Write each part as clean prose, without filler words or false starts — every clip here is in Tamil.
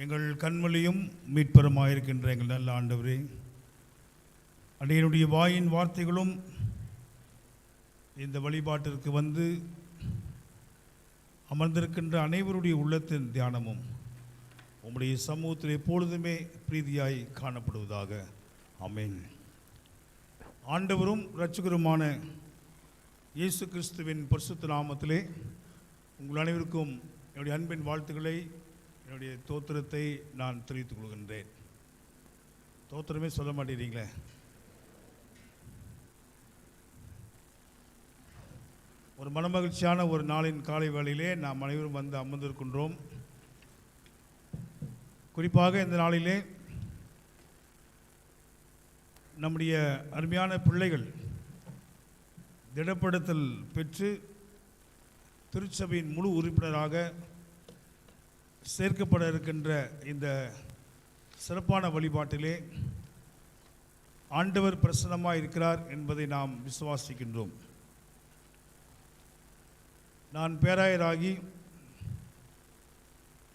எங்கள் கண்மொழியும் மீட்பெருமாயிருக்கின்ற எங்கள் நல்ல ஆண்டவரே, அடியனுடைய வாயின் வார்த்தைகளும் இந்த வழிபாட்டிற்கு வந்து அமர்ந்திருக்கின்ற அனைவருடைய உள்ளத்தின் தியானமும் உம்முடைய சமூகத்தில் எப்பொழுதுமே பிரீதியாய் காணப்படுவதாக. ஆமென். ஆண்டவரும் இரட்சகருமான இயேசு கிறிஸ்துவின் பரிசுத்த நாமத்திலே உங்கள் அனைவருக்கும் என்னுடைய அன்பின் வாழ்த்துக்களை, என்னுடைய தோத்திரத்தை நான் தெரிவித்துக் கொள்கின்றேன். தோத்திரமே சொல்ல மாட்டேறீங்களே. ஒரு மனமகிழ்ச்சியான ஒரு நாளின் காலை வேளையிலே நாம் அனைவரும் வந்து அமர்ந்திருக்கின்றோம். குறிப்பாக இந்த நாளிலே நம்முடைய அருமையான பிள்ளைகள் திடப்படுத்தல் பெற்று திருச்சபையின் முழு உறுப்பினராக சேர்க்கப்பட இருக்கின்ற இந்த சிறப்பான வழிபாட்டிலே ஆண்டவர் பிரசன்னமாக இருக்கிறார் என்பதை நாம் விசுவாசிக்கின்றோம். நான் பேராயராகி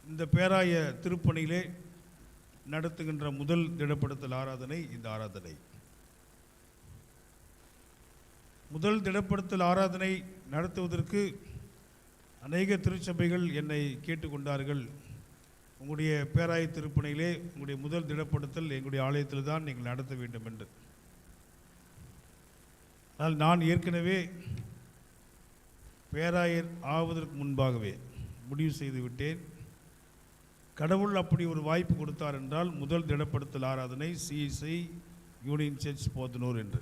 இந்த பேராய திருப்பணியிலே நடத்துகின்ற முதல் திடப்படுத்தல் ஆராதனை இந்த ஆராதனை. முதல் திடப்படுத்தல் ஆராதனை நடத்துவதற்கு அநேக திருச்சபைகள் என்னை கேட்டுக்கொண்டார்கள். உங்களுடைய பேராய திருப்பணியிலே உங்களுடைய முதல் திடப்படுத்தல் எங்களுடைய ஆலயத்தில் தான் நீங்கள் நடத்த வேண்டும் என்று. ஆனால் நான் ஏற்கனவே பேராயர் ஆவதற்கு முன்பாகவே முடிவு செய்து விட்டேன். கடவுள் அப்படி ஒரு வாய்ப்பு கொடுத்தார் என்றால் முதல் திடப்படுத்தல் ஆராதனை CSI யூனியன் சர்ச் போத்தனூர் என்று.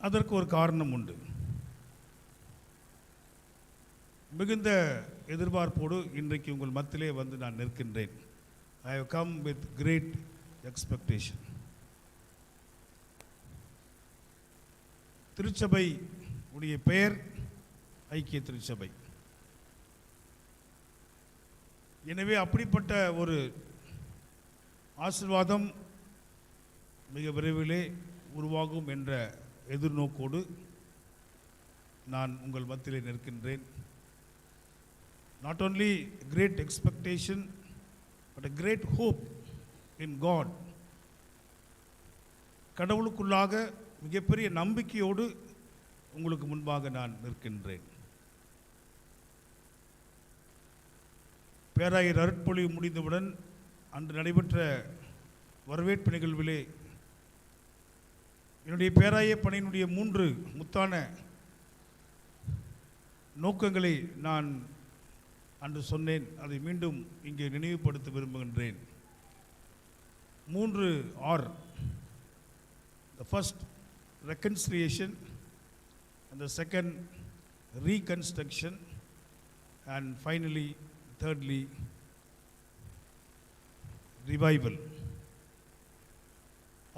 அதற்கு ஒரு காரணம் உண்டு. மிகுந்த எதிர்பார்ப்போடு இன்றைக்கு உங்கள் மத்தியிலே வந்து நான் நிற்கின்றேன். I have come with great expectation. திருச்சபை உடைய பெயர் ஐக்கிய திருச்சபை. எனவே அப்படிப்பட்ட ஒரு ஆசீர்வாதம் மிக விரைவிலே உருவாகும் என்ற எதிர்நோக்கோடு நான் உங்கள் மத்தியிலே நிற்கின்றேன். Not only great expectation but a great hope in God. கடவுளுக்குள்ளாக மிகப்பெரிய நம்பிக்கையோடு உங்களுக்கு முன்பாக நான் நிற்கின்றேன். பேராயர் அருட்பொழிவு முடிந்தவுடன் அன்று நடைபெற்ற வரவேற்பு நிகழ்விலே என்னுடைய பேராய பணியினுடைய 3 முத்தான நோக்கங்களை நான் அன்று சொன்னேன். அதை மீண்டும் இங்கே நினைவுபடுத்த விரும்புகின்றேன். 3 R. The first, reconciliation, and the second, reconstruction, and finally, thirdly, revival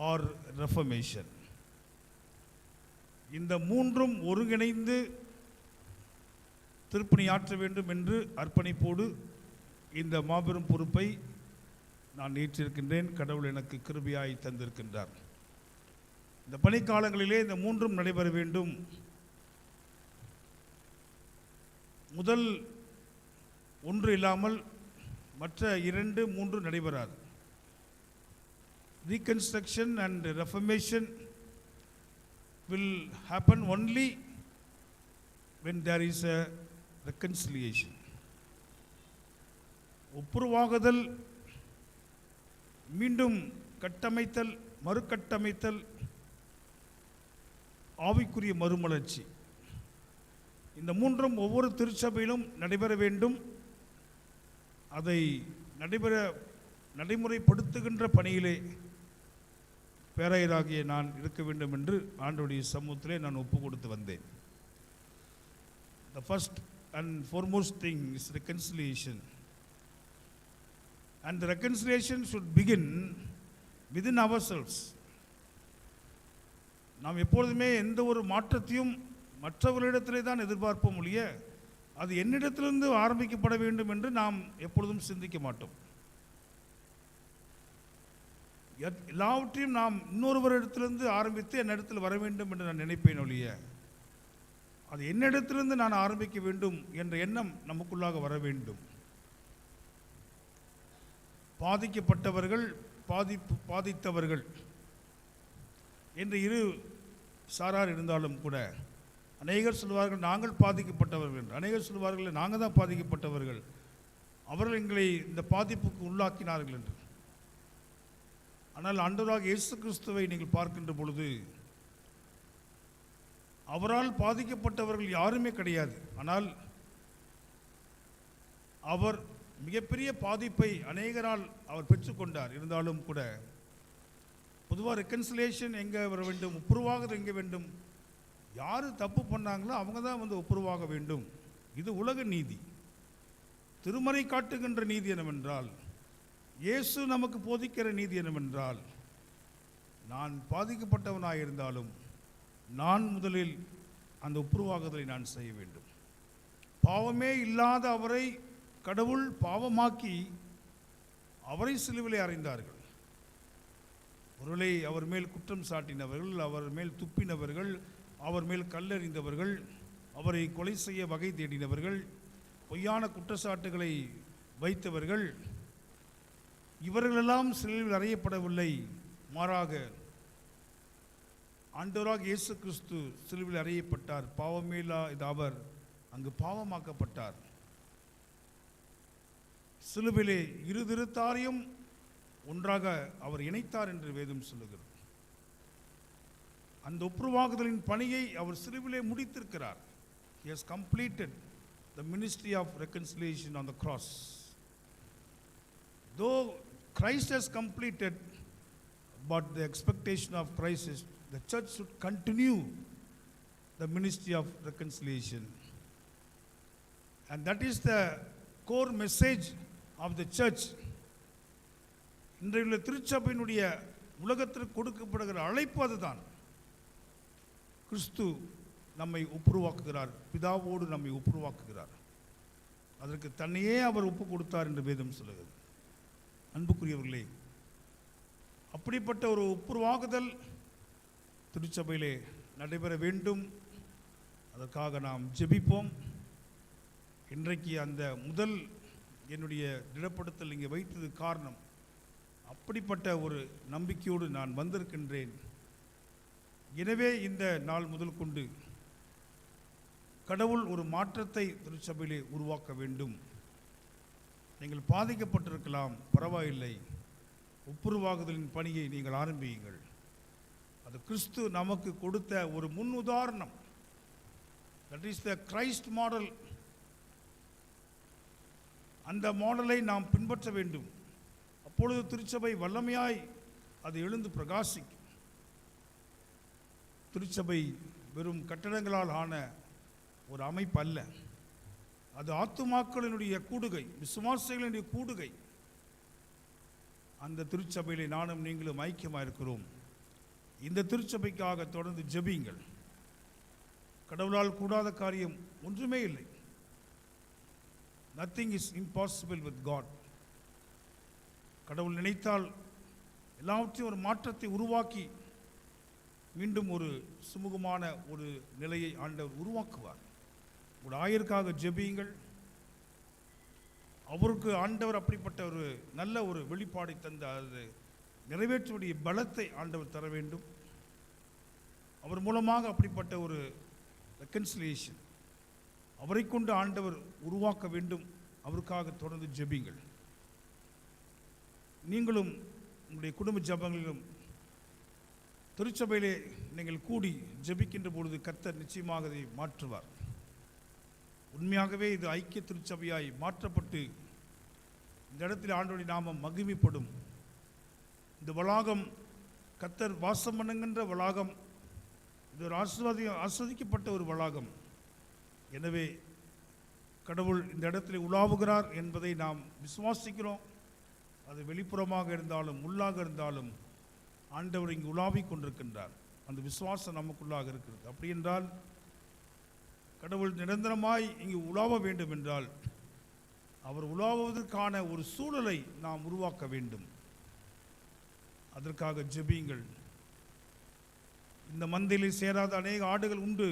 or reformation. இந்த 3ம் ஒருங்கிணைந்து திருப்பணியாற்ற வேண்டும் என்று அர்ப்பணிப்போடு இந்த மாபெரும் பொறுப்பை நான் ஏற்றிருக்கின்றேன். கடவுள் எனக்கு கிருபையாய் தந்திருக்கின்றார். இந்த பணிக்காலங்களிலே இந்த 3ம் நடைபெற வேண்டும். முதல் 1 இல்லாமல் மற்ற 2, 3 நடைபெறாது. Reconstruction and reformation will happen only when there is a reconciliation. ஒப்புரவாகுதல், மீண்டும் கட்டமைத்தல், மறுகட்டமைத்தல், ஆவிக்குரிய மறுமலர்ச்சி, இந்த 3ம் ஒவ்வொரு திருச்சபையிலும் நடைபெற வேண்டும். அதை நடைமுறைப்படுத்துகின்ற பணியிலே பேராயராகிய நான் இருக்க வேண்டும் என்று ஆண்டவருடைய சமூகத்திலே நான் ஒப்பு கொடுத்து வந்தேன். The first and foremost thing is reconciliation. And the reconciliation should begin within ourselves. நாம் எப்பொழுதுமே எந்த ஒரு மாற்றத்தையும் மற்றவர்களிடத்திலே தான் எதிர்பார்ப்போம் ஒழிய அது என்னிடத்திலிருந்து ஆரம்பிக்கப்பட வேண்டும் என்று நாம் எப்பொழுதும் சிந்திக்க மாட்டோம். எல்லாவற்றையும் நாம் இன்னொருவரிடத்திலிருந்து ஆரம்பித்து என்னிடத்தில் வர வேண்டும் என்று நான் நினைப்பேன் ஒழிய அது என்னிடத்திலிருந்து நான் ஆரம்பிக்க வேண்டும் என்ற எண்ணம் நமக்குள்ளாக வர வேண்டும். பாதிக்கப்பட்டவர்கள், பாதித்தவர்கள் என்று இரு சாரார் இருந்தாலும் கூட அநேகர் சொல்வார்கள் நாங்கள் பாதிக்கப்பட்டவர்கள் என்று, அநேகர் சொல்வார்கள் நாங்கள் தான் பாதிக்கப்பட்டவர்கள், அவர்கள் எங்களை இந்த பாதிப்புக்கு உள்ளாக்கினார்கள் என்று. ஆனால் ஆண்டவராகிய இயேசு கிறிஸ்துவை நீங்கள் பார்க்கின்ற பொழுது அவரால் பாதிக்கப்பட்டவர்கள் யாருமே கிடையாது. ஆனால் அவர் மிகப்பெரிய பாதிப்பை அநேகரால் அவர் பெற்றுக்கொண்டார். இருந்தாலும் கூட பொதுவாக ரெக்கன்சிலேஷன் எங்கே வர வேண்டும், ஒப்புரவாகுதல் எங்கே வேண்டும், யார் தப்பு பண்ணாங்களோ அவங்க தான் ஒப்புரவாக வேண்டும். இது உலக நீதி. திருமறை காட்டுகின்ற நீதி என்னவென்றால், இயேசு நமக்கு போதிக்கிற நீதி என்னவென்றால், நான் பாதிக்கப்பட்டவனாக இருந்தாலும் நான் முதலில் அந்த ஒப்புரவாகுதலை நான் செய்ய வேண்டும். பாவமே இல்லாத அவரை கடவுள் பாவமாக்கி அவரை சிலுவிலே அறைந்தார்கள். ஒருவேளை அவர் மேல் குற்றம் சாட்டினவர்கள், அவர் மேல் துப்பினவர்கள், அவர் மேல் கல்லெறிந்தவர்கள், அவரை கொலை செய்ய வகை தேடினவர்கள், பொய்யான குற்றச்சாட்டுகளை வைத்தவர்கள், இவர்களெல்லாம் சிலுவையில் அறையப்படவில்லை. மாறாக ஆண்டவராகிய இயேசு கிறிஸ்து சிலுவையில் அறையப்பட்டார். பாவமேலா இது அவர் அங்கு பாவமாக்கப்பட்டார். சிலுவையிலே இரு திருத்தாரையும் ஒன்றாக அவர் இணைத்தார் என்று வேதம் சொல்லுகிறது. அந்த ஒப்புரவாகுதலின் பணியை அவர் சிலுவையிலே முடித்திருக்கிறார். He has completed the ministry of reconciliation on the cross. Though Christ has completed, but the expectation of Christ is the church should continue the ministry of reconciliation. And that is the core message of the church. இன்றைய திருச்சபையினுடைய உலகத்திற்கு கொடுக்கப்படுகிற அழைப்பு அதுதான். கிறிஸ்து நம்மை ஒப்புரவாக்குகிறார், பிதாவோடு நம்மை ஒப்புரவாக்குகிறார். அதற்கு தன்னையே அவர் ஒப்பு கொடுத்தார் என்று வேதம் சொல்லுகிறது. அன்புக்குரியவர்களே, அப்படிப்பட்ட ஒரு ஒப்புரவாகுதல் திருச்சபையிலே நடைபெற வேண்டும். அதற்காக நாம் ஜெபிப்போம். இன்றைக்கு அந்த முதல் என்னுடைய திடப்படுத்தல் இங்கே வைத்தது காரணம், அப்படிப்பட்ட ஒரு நம்பிக்கையோடு நான் வந்திருக்கின்றேன். எனவே இந்த நாள் முதல் கொண்டு கடவுள் ஒரு மாற்றத்தை திருச்சபையிலே உருவாக்க வேண்டும். நீங்கள் பாதிக்கப்பட்டிருக்கலாம், பரவாயில்லை, ஒப்புரவாகுதலின் பணியை நீங்கள் ஆரம்பியுங்கள். அது கிறிஸ்து நமக்கு கொடுத்த ஒரு முன் உதாரணம். That is the Christ model. அந்த மாடலை நாம் பின்பற்ற வேண்டும். அப்பொழுது திருச்சபை வல்லமையாய் அது எழுந்து பிரகாசிக்கும். திருச்சபை வெறும் கட்டடங்களால் ஆன ஒரு அமைப்பு அல்ல, அது ஆத்துமாக்களினுடைய கூடுகை, விசுவாசிகளினுடைய கூடுகை. அந்த திருச்சபையிலே நானும் நீங்களும் ஐக்கியமாக இருக்கிறோம். இந்த திருச்சபைக்காக தொடர்ந்து ஜெபியுங்கள். கடவுளால் கூடாத காரியம் ஒன்றுமே இல்லை. Nothing is impossible with God. கடவுள் நினைத்தால் எல்லாவற்றையும் ஒரு மாற்றத்தை உருவாக்கி மீண்டும் ஒரு சுமூகமான ஒரு நிலையை ஆண்டவர் உருவாக்குவார். ஒரு ஆயருக்காக ஜெபியுங்கள். அவருக்கு ஆண்டவர் அப்படிப்பட்ட ஒரு நல்ல ஒரு வெளிப்பாடை தந்த அது நிறைவேற்றக்கூடிய பலத்தை ஆண்டவர் தர வேண்டும். அவர் மூலமாக அப்படிப்பட்ட ஒரு ரெக்கன்சிலியேஷன் அவரை கொண்டு ஆண்டவர் உருவாக்க வேண்டும். அவருக்காக தொடர்ந்து ஜெபியுங்கள். நீங்களும் உங்களுடைய குடும்ப ஜெபங்களிலும் திருச்சபையிலே நீங்கள் கூடி ஜெபிக்கின்ற பொழுது கர்த்தர் நிச்சயமாக அதை மாற்றுவார். உண்மையாகவே இது ஐக்கிய திருச்சபையாய் மாற்றப்பட்டு இந்த இடத்தில் ஆண்டவருடைய நாமம் மகிமைப்படும். இந்த வளாகம் கர்த்தர் வாசம் பண்ணுகின்ற வளாகம். இது ஒரு ஆஸ்வதிக்கப்பட்ட ஒரு வளாகம். எனவே கடவுள் இந்த இடத்தில் உலாவுகிறார் என்பதை நாம் விசுவாசிக்கிறோம். அது வெளிப்புறமாக இருந்தாலும் உள்ளாக இருந்தாலும் ஆண்டவர் இங்கு உலாவிக் கொண்டிருக்கின்றார். அந்த விசுவாசம் நமக்குள்ளாக இருக்கிறது. அப்படி என்றால் கடவுள் நிரந்தரமாய் இங்கு உலாவ வேண்டும் என்றால் அவர் உலாவுவதற்கான ஒரு சூழலை நாம் உருவாக்க வேண்டும். அதற்காக ஜெபியுங்கள். இந்த மந்தையில் சேராத அநேக ஆடுகள் உண்டு.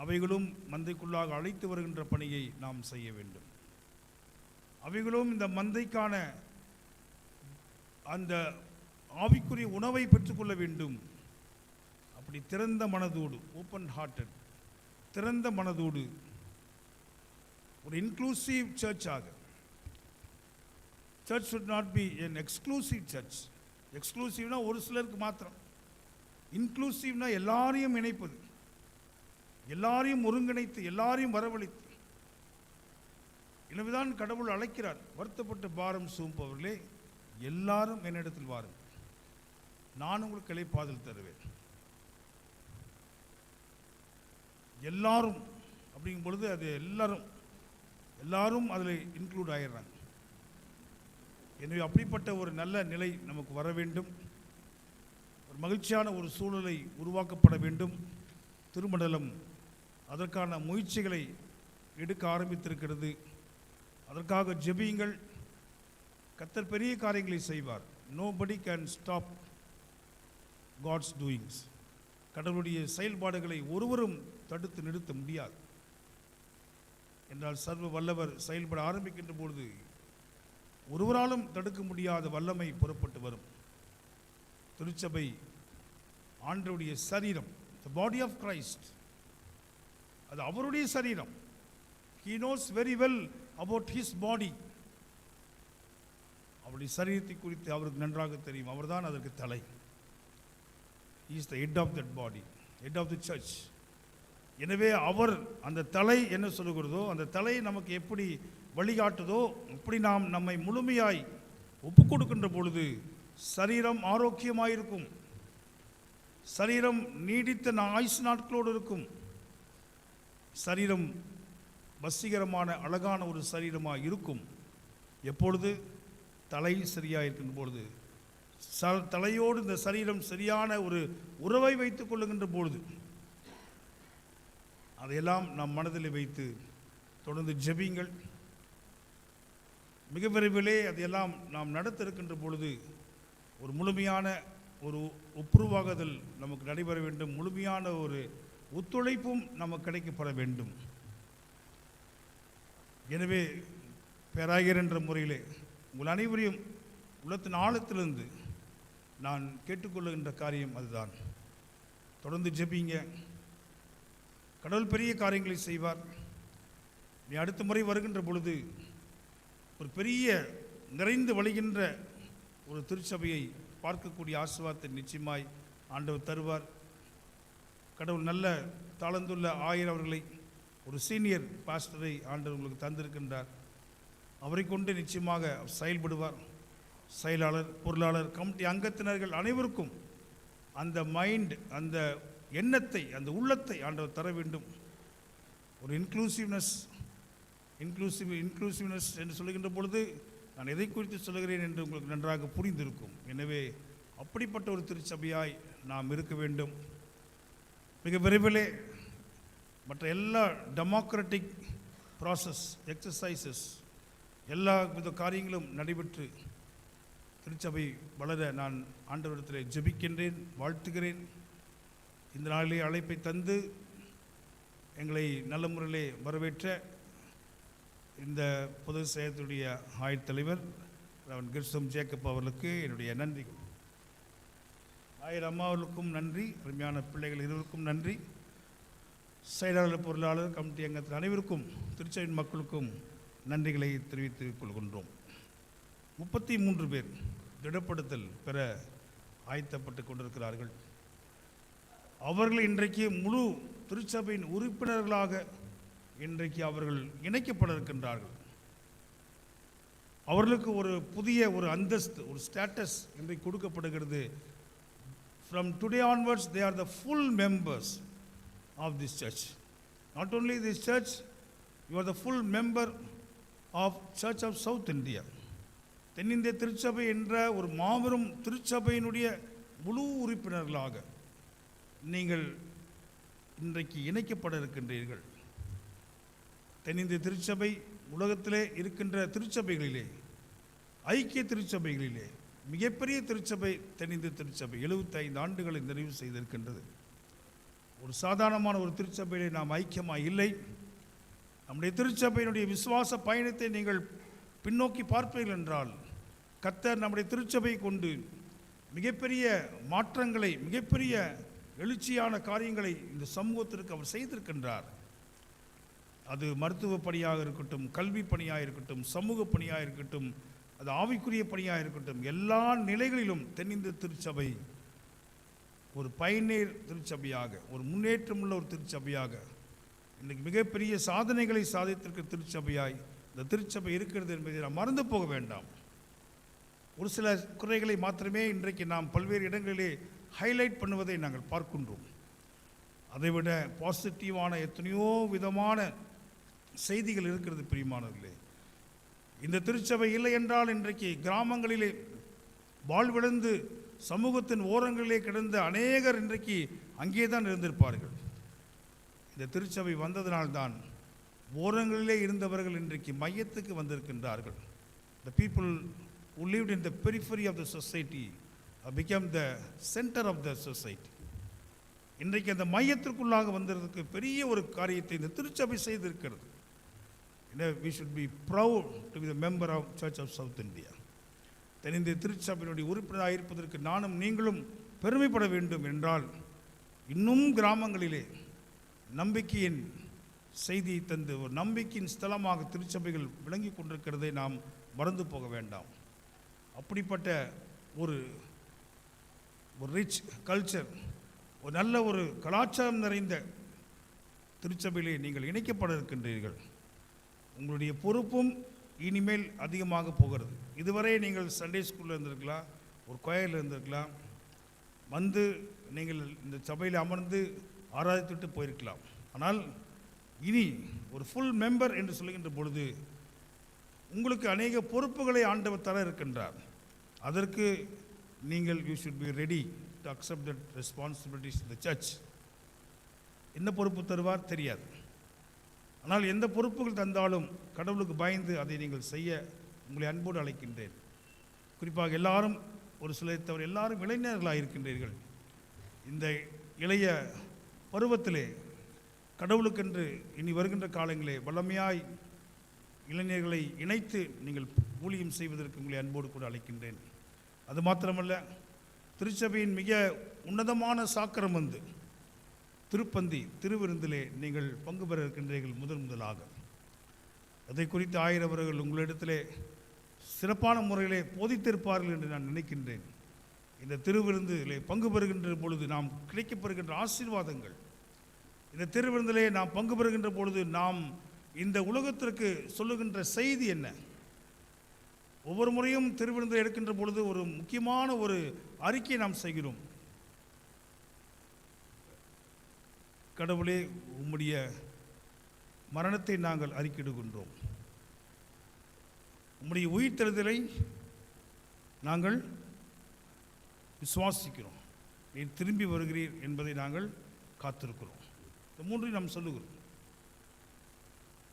அவைகளும் மந்தைக்குள்ளாக அழைத்து வருகின்ற பணியை நாம் செய்ய வேண்டும். அவைகளும் இந்த மந்தைக்கான அந்த ஆவிக்குரிய உணவை பெற்றுக்கொள்ள வேண்டும். அப்படி திறந்த மனதோடு, ஓப்பன் ஹார்ட்டட், திறந்த மனதோடு ஒரு இன்க்ளூசிவ் சர்ச்சாக, church should not be an exclusive church. எக்ஸ்க்ளூசிவ்னா ஒரு சிலருக்கு மாத்திரம், இன்க்ளூசிவ்னா எல்லாரையும் இணைப்பது, எல்லாரையும் ஒருங்கிணைத்து எல்லாரையும் வரவழைத்து. எனவேதான் கடவுள் அழைக்கிறார், வருத்தப்பட்ட பாரம் சுமப்பவர்களே எல்லாரும் என்னிடத்தில் வாருங்கள், நான் உங்களுக்கு இளைப்பாறுதல் தருவேன். எல்லாரும் அப்படிங்கும் பொழுது அது எல்லாரும் அதில் இன்க்ளூட் ஆகிடுறாங்க. எனவே அப்படிப்பட்ட ஒரு நல்ல நிலை நமக்கு வர வேண்டும். ஒரு மகிழ்ச்சியான ஒரு சூழலை உருவாக்கப்பட வேண்டும். திருமண்டலம் அதற்கான முயற்சிகளை எடுக்க ஆரம்பித்திருக்கிறது. அதற்காக ஜெபியுங்கள். கர்த்தர் பெரிய காரியங்களை செய்வார். Nobody can stop God's doings. கடவுளுடைய செயல்பாடுகளை ஒருவரும் தடுத்து நிறுத்த முடியாது. என்றால் சர்வ வல்லவர் செயல்பட ஆரம்பிக்கின்ற பொழுது ஒருவராலும் தடுக்க முடியாத வல்லமை புறப்பட்டு வரும். திருச்சபை ஆண்டவருடைய சரீரம், the body of Christ, அது அவருடைய சரீரம். He knows very well about his body. அவருடைய சரீரத்தை குறித்து அவருக்கு நன்றாக தெரியும். அவர்தான் அதற்கு தலை. He is the head of that body, head of the church. எனவே அவர் அந்த தலை என்ன சொல்லுகிறதோ, அந்த தலை நமக்கு எப்படி வழிகாட்டுதோ அப்படி நாம் நம்மை முழுமையாய் ஒப்பு கொடுக்கின்ற பொழுது சரீரம் ஆரோக்கியமாயிருக்கும். சரீரம் நீடித்த ஆயுசு நாட்களோடு இருக்கும். சரீரம் வசீகரமான அழகான ஒரு சரீரமாக இருக்கும். எப்பொழுது தலை சரியாக இருக்கின்ற பொழுது, தலையோடு இந்த சரீரம் சரியான ஒரு உறவை வைத்துக் கொள்ளுகின்ற பொழுது, அதையெல்லாம் நாம் மனதில் வைத்து தொடர்ந்து ஜெபியுங்கள். மிக விரைவிலே அதையெல்லாம் நாம் நடத்த இருக்கின்ற பொழுது ஒரு முழுமையான ஒரு ஒப்புருவாகுதல் நமக்கு நடைபெற வேண்டும். முழுமையான ஒரு ஒத்துழைப்பும் நமக்கு கிடைக்கப்பட வேண்டும். எனவே பேராயர் என்ற முறையிலே உங்கள் அனைவரையும் உள்ளத்தின் ஆழத்திலிருந்து நான் கேட்டுக்கொள்ளுகின்ற காரியம் அதுதான். தொடர்ந்து ஜெபிங்க. கடவுள் பெரிய காரியங்களை செய்வார். நீ அடுத்த முறை வருகின்ற பொழுது ஒரு பெரிய நிறைந்து வழிகின்ற ஒரு திருச்சபையை பார்க்கக்கூடிய ஆசீர்வாதத்தை நிச்சயமாய் ஆண்டவர் தருவார். கடவுள் நல்ல தாளந்துள்ள ஆயர் அவர்களை, ஒரு சீனியர் பாஸ்டரை ஆண்டவர் உங்களுக்கு தந்திருக்கின்றார். அவரை கொண்டு நிச்சயமாக செயல்படுவார். செயலாளர், பொருளாளர், கமிட்டி அங்கத்தினர்கள் அனைவருக்கும் அந்த மைண்ட், அந்த எண்ணத்தை, அந்த உள்ளத்தை ஆண்டவர் தர வேண்டும். ஒரு இன்க்ளூசிவ்னஸ் என்று சொல்லுகின்ற பொழுது நான் எதை குறித்து சொல்லுகிறேன் என்று உங்களுக்கு நன்றாக புரிந்திருக்கும். எனவே அப்படிப்பட்ட ஒரு திருச்சபையாய் நாம் இருக்க வேண்டும். மிக விரைவிலே மற்ற எல்லா டெமோக்ராட்டிக் ப்ராசஸ், எக்ஸசைசஸ், எல்லா வித காரியங்களும் நடைபெற்று திருச்சபை வளர நான் ஆண்டவரிடத்தில் ஜெபிக்கின்றேன், வாழ்த்துகிறேன். இந்த நாளிலே அழைப்பை தந்து எங்களை நல்ல முறையிலே வரவேற்ற இந்த பொது செயலத்துடைய ஆயர் தலைவர் ரெவரண்ட் கிர்சம் ஜேக்கப் அவர்களுக்கு என்னுடைய நன்றிகள். ஆயர் அம்மாவர்களுக்கும் நன்றி. அருமையான பிள்ளைகள் இருவருக்கும் நன்றி. செயலாளர், பொருளாளர், கமிட்டி அங்கத்தில் அனைவருக்கும், திருச்சபையின் மக்களுக்கும் நன்றிகளை தெரிவித்துக் கொள்கின்றோம். 33 பேர் திடப்படுத்தல் பெற ஆயத்தப்பட்டு கொண்டிருக்கிறார்கள். அவர்கள் இன்றைக்கு முழு திருச்சபையின் உறுப்பினர்களாக இன்றைக்கு அவர்கள் இணைக்கப்பட இருக்கின்றார்கள். அவர்களுக்கு ஒரு புதிய ஒரு அந்தஸ்து, ஒரு ஸ்டேட்டஸ் இன்றைக்கு கொடுக்கப்படுகிறது. From today onwards they are the full members of this church. Not only this church, you are the full member of Church of South India. தென்னிந்திய திருச்சபை என்ற ஒரு மாபெரும் திருச்சபையினுடைய முழு உறுப்பினர்களாக நீங்கள் இன்றைக்கு இணைக்கப்பட இருக்கின்றீர்கள். தென்னிந்திய திருச்சபை உலகத்திலே இருக்கின்ற திருச்சபைகளிலே, ஐக்கிய திருச்சபைகளிலே மிகப்பெரிய திருச்சபை தென்னிந்திய திருச்சபை. 75 ஆண்டுகளை நிறைவு செய்திருக்கின்றது. ஒரு சாதாரணமான ஒரு திருச்சபையிலே நாம் ஐக்கியமாக இல்லை. நம்முடைய திருச்சபையினுடைய விசுவாச பயணத்தை நீங்கள் பின்னோக்கி பார்ப்பீர்கள் என்றால், கர்த்தர் நம்முடைய திருச்சபை கொண்டு மிகப்பெரிய மாற்றங்களை, மிகப்பெரிய எழுச்சியான காரியங்களை இந்த சமூகத்திற்கு அவர் செய்திருக்கின்றார். அது மருத்துவ பணியாக இருக்கட்டும், கல்வி பணியாக இருக்கட்டும், சமூக பணியாக இருக்கட்டும், அது ஆவிக்குரிய பணியாக இருக்கட்டும், எல்லா நிலைகளிலும் தென்னிந்திய திருச்சபை ஒரு பயனீர் திருச்சபையாக, ஒரு முன்னேற்றமுள்ள ஒரு திருச்சபையாக, இன்றைக்கு மிகப்பெரிய சாதனைகளை சாதித்திருக்கிற திருச்சபையாய் இந்த திருச்சபை இருக்கிறது என்பதை நாம் மறந்து போக வேண்டாம். ஒரு சில குறைகளை மாத்திரமே இன்றைக்கு நாம் பல்வேறு இடங்களிலே ஹைலைட் பண்ணுவதை நாங்கள் பார்க்கின்றோம். அதைவிட பாசிட்டிவான எத்தனையோ விதமான செய்திகள் இருக்கிறது பிரியமானவர்களே. இந்த திருச்சபை இல்லை என்றால் இன்றைக்கு கிராமங்களிலே வாழ்விழந்து சமூகத்தின் ஓரங்களிலே கிடந்த அநேகர் இன்றைக்கு அங்கே தான் இருந்திருப்பார்கள். இந்த திருச்சபை வந்ததினால்தான் ஓரங்களிலே இருந்தவர்கள் இன்றைக்கு மையத்துக்கு வந்திருக்கின்றார்கள். The people who lived in the periphery of the society became the center of the society. இன்றைக்கு அந்த மையத்திற்குள்ளாக வந்ததற்கு பெரிய ஒரு காரியத்தை இந்த திருச்சபை செய்திருக்கிறது. We should be proud to be the member of Church of South India. தென்னிந்திய திருச்சபையினுடைய உறுப்பினராக இருப்பதற்கு நானும் நீங்களும் பெருமைப்பட வேண்டும். என்றால் இன்னும் கிராமங்களிலே நம்பிக்கையின் செய்தியை தந்து ஒரு நம்பிக்கையின் ஸ்தலமாக திருச்சபைகள் விளங்கி கொண்டிருக்கிறதை நாம் மறந்து போக வேண்டாம். அப்படிப்பட்ட ஒரு ரிச் கல்ச்சர், ஒரு நல்ல ஒரு கலாச்சாரம் நிறைந்த திருச்சபையிலே நீங்கள் இணைக்கப்பட இருக்கின்றீர்கள். உங்களுடைய பொறுப்பும் இனிமேல் அதிகமாக போகிறது. இதுவரை நீங்கள் சண்டே ஸ்கூலில் இருந்திருக்கலாம், ஒரு கோயிலில் இருந்திருக்கலாம், வந்து நீங்கள் இந்த சபையில் அமர்ந்து ஆராதித்துட்டு போயிருக்கலாம். ஆனால் இனி ஒரு ஃபுல் மெம்பர் என்று சொல்லுகின்ற பொழுது உங்களுக்கு அநேக பொறுப்புகளை ஆண்டவர் தர இருக்கின்றார். அதற்கு நீங்கள் you should be ready to accept that responsibilities in the church. என்ன பொறுப்பு தருவார் தெரியாது. ஆனால் எந்த பொறுப்புகள் தந்தாலும் கடவுளுக்கு பயந்து அதை நீங்கள் செய்ய உங்களை அன்போடு அழைக்கின்றேன். குறிப்பாக எல்லாரும், ஒரு சிலரை தவிர எல்லாரும் இளைஞர்களாக இருக்கின்றீர்கள். இந்த இளைய பருவத்திலே கடவுளுக்கென்று இனி வருகின்ற காலங்களே வல்லமையாய் இளைஞர்களை இணைத்து நீங்கள் ஊழியம் செய்வதற்கு உங்களை அன்போடு கூட அழைக்கின்றேன். அது மாத்திரமல்ல, திருச்சபையின் மிக உன்னதமான சாக்கிரமந்து திருப்பந்தி திருவிருந்திலே நீங்கள் பங்கு பெற இருக்கின்றீர்கள். முதலாக அதை குறித்து ஆயிரவர்கள் உங்களிடத்திலே சிறப்பான முறையிலே போதித்திருப்பார்கள் என்று நான் நினைக்கின்றேன். இந்த திருவிருந்திலே பங்கு பெறுகின்ற பொழுது நாம் கிடைக்கப்பெறுகின்ற ஆசீர்வாதங்கள், இந்த திருவிருந்திலே நாம் பங்கு பெறுகின்ற பொழுது நாம் இந்த உலகத்திற்கு சொல்லுகின்ற செய்தி என்ன? ஒவ்வொரு முறையும் திருவிருந்தில் எடுக்கின்ற பொழுது ஒரு முக்கியமான ஒரு அறிக்கை நாம் செய்கிறோம். கடவுளே, உம்முடைய மரணத்தை நாங்கள் அறிக்கையிடுகின்றோம், உம்முடைய உயிர்த்தெழுதலை நாங்கள் விசுவாசிக்கிறோம், நீர் திரும்பி வருகிறீர் என்பதை நாங்கள் காத்திருக்கிறோம். இந்த மூன்றையும் நாம் சொல்லுகிறோம்.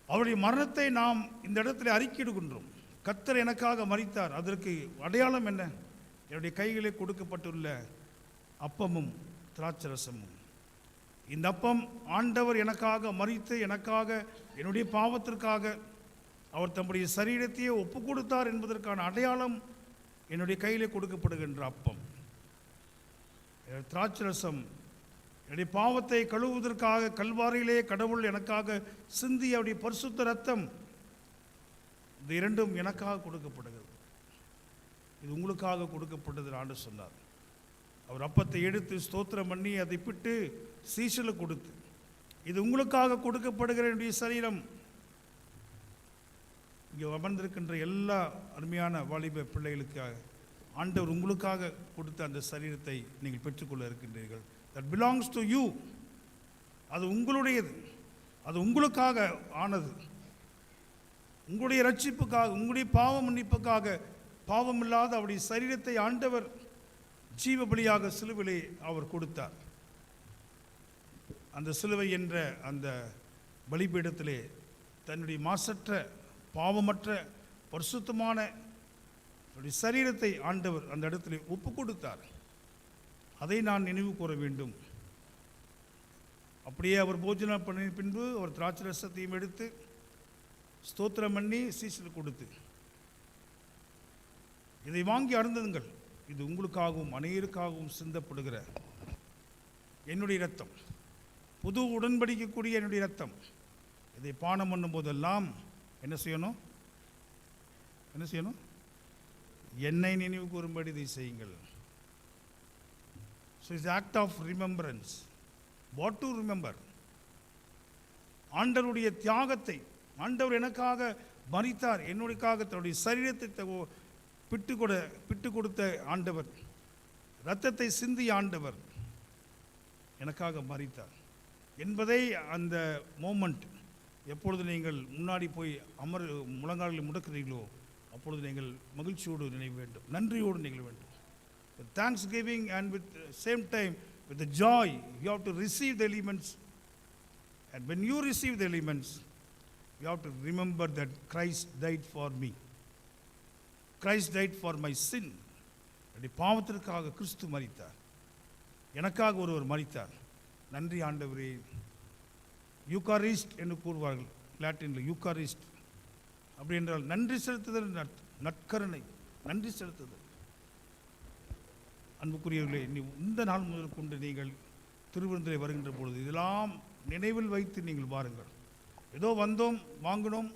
அவருடைய மரணத்தை நாம் இந்த இடத்துல அறிக்கையிடுகின்றோம். கர்த்தர் எனக்காக மரித்தார். அதற்கு அடையாளம் என்ன? என்னுடைய கைகளே கொடுக்கப்பட்டுள்ள அப்பமும் திராட்சரசமும். இந்த அப்பம் ஆண்டவர் எனக்காக மரித்து, எனக்காக என்னுடைய பாவத்திற்காக அவர் தம்முடைய சரீரத்தையே ஒப்பு கொடுத்தார் என்பதற்கான அடையாளம் என்னுடைய கையிலே கொடுக்கப்படுகின்ற அப்பம். திராட்சரசம் என்னுடைய பாவத்தை கழுவுவதற்காக கல்வாரியிலே கடவுள் எனக்காக சிந்தி அவருடைய பரிசுத்த ரத்தம். இந்த இரண்டும் எனக்காக கொடுக்கப்படுகிறது. இது உங்களுக்காக கொடுக்கப்பட்டது ஆண்டு சொன்னார். அவர் அப்பத்தை எடுத்து ஸ்தோத்திரம் பண்ணி அதை பிட்டு சீஷலுக்கு கொடுத்து, இது உங்களுக்காக கொடுக்கப்படுகிற என்னுடைய சரீரம். இங்கே அமர்ந்திருக்கின்ற எல்லா அருமையான வாலிப பிள்ளைகளுக்காக ஆண்டவர் உங்களுக்காக கொடுத்த அந்த சரீரத்தை நீங்கள் பெற்றுக்கொள்ள இருக்கின்றீர்கள். That belongs to you. அது உங்களுடையது, அது உங்களுக்காக ஆனது. உங்களுடைய ரட்சிப்புக்காக, உங்களுடைய பாவ மன்னிப்புக்காக பாவம் இல்லாத அவருடைய சரீரத்தை ஆண்டவர் ஜீவ பலியாக சிலுவிலே அவர் கொடுத்தார். அந்த சிலுவை என்ற அந்த பலிபீடத்திலே தன்னுடைய மாசற்ற பாவமற்ற பரிசுத்தமான சரீரத்தை ஆண்டவர் அந்த இடத்திலே ஒப்பு கொடுத்தார். அதை நான் நினைவு கூற வேண்டும். அப்படியே அவர் போஜனம் பண்ண பின்பு அவர் திராட்சை ரசத்தையும் எடுத்து ஸ்தோத்திரம் பண்ணி சீஷருக்கு கொடுத்து, இதை வாங்கி அருந்துங்கள், இது உங்களுக்காகவும் அநேகருக்காகவும் சிந்தப்படுகிற என்னுடைய இரத்தம், புது உடன்படிக்கக்கூடிய என்னுடைய இரத்தம். இதை பானம் பண்ணும் போதெல்லாம் என்ன செய்யணும்? என்னை நினைவு கூறும்படி இதை செய்யுங்கள். So it's act of remembrance. What to remember? ஆண்டவருடைய தியாகத்தை, ஆண்டவர் எனக்காக மரித்தார், என்னுடையக்காக தன்னுடைய சரீரத்தை பிட்டு கொடுத்த ஆண்டவர், இரத்தத்தை சிந்திய ஆண்டவர் எனக்காக மரித்தார் என்பதை அந்த மோமெண்ட் எப்பொழுது நீங்கள் முன்னாடி போய் முழங்காலில் முடக்கிறீர்களோ அப்பொழுது நீங்கள் மகிழ்ச்சியோடு நினைவு வேண்டும், நன்றியோடு நினைவு வேண்டும். With thanksgiving and with same time with the joy, you have to receive the elements. And when you receive the elements, you have to remember that Christ died for me. Christ died for my sin. என்னுடைய பாவத்திற்காக கிறிஸ்து மரித்தார், எனக்காக ஒருவர் மரித்தார். நன்றி ஆண்டவரே. யூகாரிஸ்ட் என்று கூறுவார்கள் லாட்டினில், யூகாரிஸ்ட் அப்படி என்றால் நன்றி செலுத்துதல், நற்கருணை, நன்றி செலுத்துதல். அன்புக்குரியவர்களே, இந்த நாள் முதல் கொண்டு நீங்கள் திருவிருந்திலே வருகின்ற பொழுது இதெல்லாம் நினைவில் வைத்து நீங்கள் வாருங்கள். ஏதோ வந்தோம், வாங்கினோம்,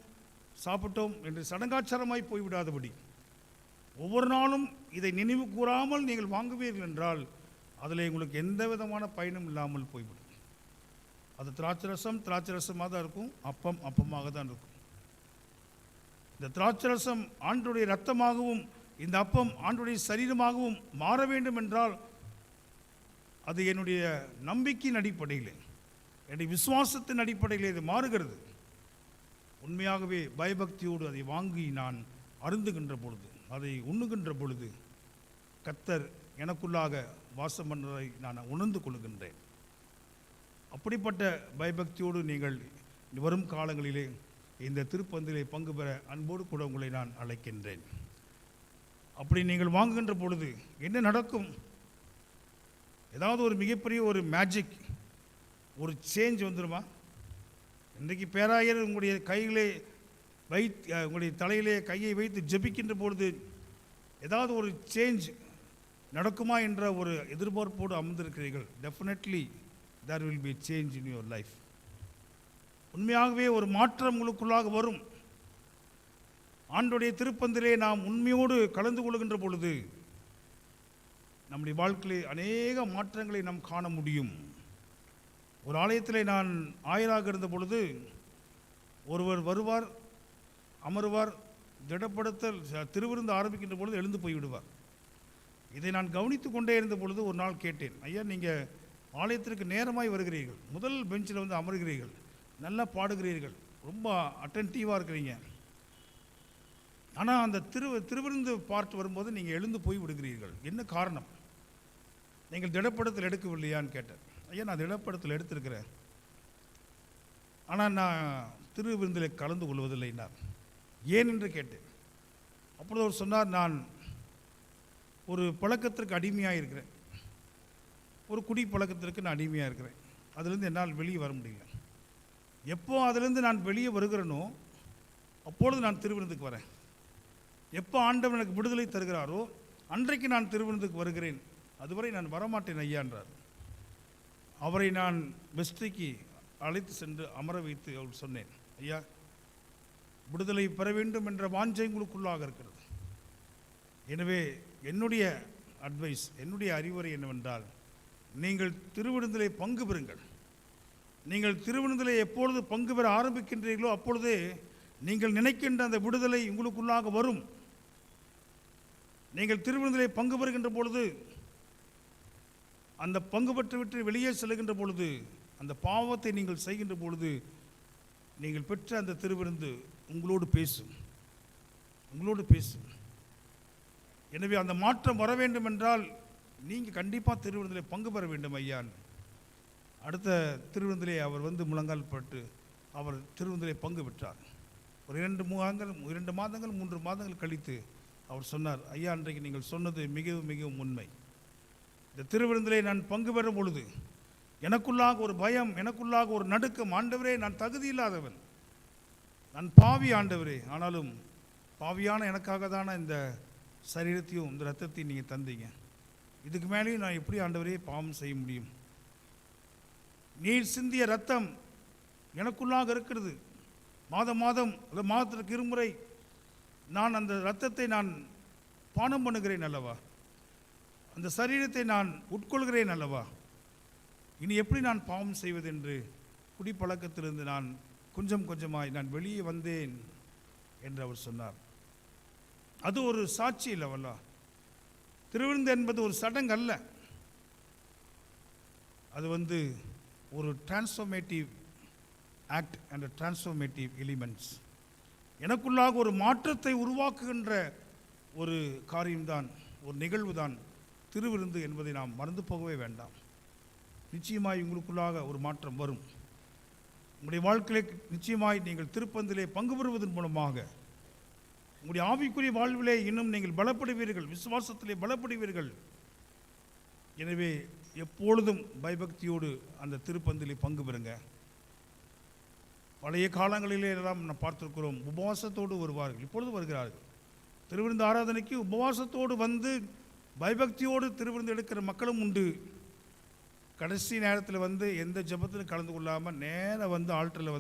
சாப்பிட்டோம் என்று சடங்காச்சாரமாய் போய்விடாதபடி ஒவ்வொரு நாளும் இதை நினைவு கூறாமல் நீங்கள் வாங்குவீர்கள் என்றால் அதில் உங்களுக்கு எந்த விதமான பயனும் இல்லாமல் போய்விடும். அது திராட்சை ரசமாக தான் இருக்கும், அப்பமாக தான் இருக்கும். இந்த திராட்சை ரசம் ஆண்டவருடைய இரத்தமாகவும் இந்த அப்பம் ஆண்டவருடைய சரீரமாகவும் மாற வேண்டும் என்றால் அது என்னுடைய நம்பிக்கையின் அடிப்படையில், என்னுடைய விசுவாசத்தின் அடிப்படையில் இது மாறுகிறது. உண்மையாகவே பயபக்தியோடு அதை வாங்கி நான் அருந்துகின்ற பொழுது, அதை உண்ணுகின்ற பொழுது கர்த்தர் எனக்குள்ளாக வாசம் பண்ணுவதை நான் உணர்ந்து கொள்கின்றேன். அப்படிப்பட்ட பயபக்தியோடு நீங்கள் வரும் காலங்களிலே இந்த திருப்பந்திலே பங்கு பெற அன்போடு கூட உங்களை நான் அழைக்கின்றேன். அப்படி நீங்கள் வாங்குகின்ற பொழுது என்ன நடக்கும்? ஏதாவது ஒரு மிகப்பெரிய ஒரு மேஜிக், ஒரு சேஞ்ச் வந்துடுமா? இன்றைக்கு பேராயர் உங்களுடைய கைகளை உங்களுடைய தலையிலே கையை வைத்து ஜெபிக்கின்ற பொழுது ஏதாவது ஒரு சேஞ்ச் நடக்குமா என்ற ஒரு எதிர்பார்ப்போடு அமர்ந்திருக்கிறீர்கள். Definitely there will be a change in your life. உண்மையாகவே ஒரு மாற்றம் உங்களுக்குள்ளாக வரும். ஆண்டவருடைய திருப்பந்திலே நாம் உண்மையோடு கலந்து கொள்கின்ற பொழுது நம்முடைய வாழ்க்கையிலே அநேக மாற்றங்களை நாம் காண முடியும். ஒரு ஆலயத்திலே நான் ஆயராக இருந்த பொழுது ஒருவர் வருவார், அமருவார், திடப்படுத்தல் திருவிருந்து ஆரம்பிக்கின்ற பொழுது எழுந்து போய்விடுவார். இதை நான் கவனித்து கொண்டே இருந்த பொழுது ஒரு நாள் கேட்டேன், ஐயா நீங்கள் ஆலயத்திற்கு நேரமாய் வருகிறீர்கள், முதல் பெஞ்சில் வந்து அமர்கிறீர்கள், நல்லா பாடுகிறீர்கள், ரொம்ப அட்டென்டிவாக இருக்கிறீங்க, ஆனால் அந்த திருவிருந்து பார்ட் வரும்போது நீங்கள் எழுந்து போய் விடுகிறீர்கள், என்ன காரணம்? நீங்கள் திடப்படத்தில் எடுக்கவில்லையான்னு கேட்டேன். ஐயா நான் திடப்படத்தில் எடுத்திருக்கிறேன், ஆனால் நான் திருவிருந்தில் கலந்து கொள்வதில்லைன்னார். ஏன் என்று கேட்டேன். அப்பொழுது அவர் சொன்னார், நான் ஒரு பழக்கத்திற்கு அடிமையாக இருக்கிறேன், ஒரு குடி பழக்கத்திற்கு நான் அடிமையாக இருக்கிறேன், அதிலிருந்து என்னால் வெளியே வர முடியல. எப்போ அதிலிருந்து நான் வெளியே வருகிறேனோ அப்பொழுது நான் திருவிருந்துக்கு வரேன். எப்போ ஆண்டவர் எனக்கு விடுதலை தருகிறாரோ அன்றைக்கு நான் திருவிருந்துக்கு வருகிறேன், அதுவரை நான் வரமாட்டேன் ஐயா என்றார். அவரை நான் வெஸ்ட்ரிக்கு அழைத்து சென்று அமர வைத்து அவர் சொன்னேன், ஐயா விடுதலை பெற வேண்டும் என்ற வாஞ்சை உங்களுக்குள்ளாக இருக்கிறது. எனவே என்னுடைய அட்வைஸ், என்னுடைய அறிவுரை என்னவென்றால், நீங்கள் திருவிருந்திலே பங்கு பெறுங்கள். நீங்கள் திருவிருந்திலே எப்பொழுது பங்கு பெற ஆரம்பிக்கின்றீர்களோ அப்பொழுதே நீங்கள் நினைக்கின்ற அந்த விடுதலை உங்களுக்குள்ளாக வரும். நீங்கள் திருவிருந்திலே பங்கு பெறுகின்ற பொழுது, அந்த பங்கு பெற்று விட்டு வெளியே செல்கின்ற பொழுது, அந்த பாவத்தை நீங்கள் செய்கின்ற பொழுது நீங்கள் பெற்ற அந்த திருவிருந்து உங்களோடு பேசும், உங்களோடு பேசும். எனவே அந்த மாற்றம் வர வேண்டும் என்றால் நீங்கள் கண்டிப்பாக திருவிருந்திலே பங்கு பெற வேண்டும் ஐயான். அடுத்த திருவிருந்திலே அவர் வந்து முழங்கால் பட்டு அவர் திருவிருந்திலே பங்கு பெற்றார். ஒரு 2 மாதங்கள் 3 மாதங்கள் கழித்து அவர் சொன்னார், ஐயா அன்றைக்கு நீங்கள் சொன்னது மிகவும் மிகவும் உண்மை. இந்த திருவிருந்திலே நான் பங்கு பெறும் பொழுது எனக்குள்ளாக ஒரு பயம், எனக்குள்ளாக ஒரு நடுக்கம். ஆண்டவரே, நான் தகுதி இல்லாதவன், நான் பாவி ஆண்டவரே. ஆனாலும் பாவியான எனக்காக தானே இந்த சரீரத்தையும் இந்த ரத்தத்தையும் நீங்கள் தந்தீங்க. இதுக்கு மேலேயும் நான் எப்படி ஆண்டவரே பாவம் செய்ய முடியும்? நீர் சிந்திய ரத்தம் எனக்குள்ளாக இருக்கிறது. மாதம் அது மாதத்திற்கு இருமுறை நான் அந்த இரத்தத்தை நான் பானம் பண்ணுகிறேன் அல்லவா? அந்த சரீரத்தை நான் உட்கொள்கிறேன் அல்லவா? இனி எப்படி நான் பாவம் செய்வது என்று குடிப்பழக்கத்திலிருந்து நான் கொஞ்சம் கொஞ்சமாய் நான் வெளியே வந்தேன் என்று அவர் சொன்னார். அது ஒரு சாட்சி இல்லவல்லா? திருவிருந்து என்பது ஒரு சடங்கு அல்ல, அது ஒரு transformative act and transformative elements. எனக்குள்ளாக ஒரு மாற்றத்தை உருவாக்குகின்ற ஒரு காரியம்தான், ஒரு நிகழ்வு தான் திருவிருந்து என்பதை நாம் மறந்து போகவே வேண்டாம். நிச்சயமாய் உங்களுக்குள்ளாக ஒரு மாற்றம் வரும். உங்களுடைய வாழ்க்கையிலே நிச்சயமாய் நீங்கள் திருப்பந்திலே பங்கு பெறுவதன் மூலமாக உங்களுடைய ஆவிக்குரிய வாழ்விலே இன்னும் நீங்கள் பலப்படுவீர்கள், விசுவாசத்திலே பலப்படுவீர்கள். எனவே எப்பொழுதும் பயபக்தியோடு அந்த திருப்பந்திலே பங்கு பெறுங்க. பழைய காலங்களிலே எல்லாம் நாம் பார்த்திருக்கிறோம், உபவாசத்தோடு வருவார்கள், இப்பொழுது வருகிறார்கள். திருவிருந்து ஆராதனைக்கு உபவாசத்தோடு வந்து பயபக்தியோடு திருவிருந்து எடுக்கிற மக்களும் உண்டு. கடைசி நேரத்தில் எந்த ஜெபத்திலும் கலந்து கொள்ளாமல் நேராக ஆல்டரில்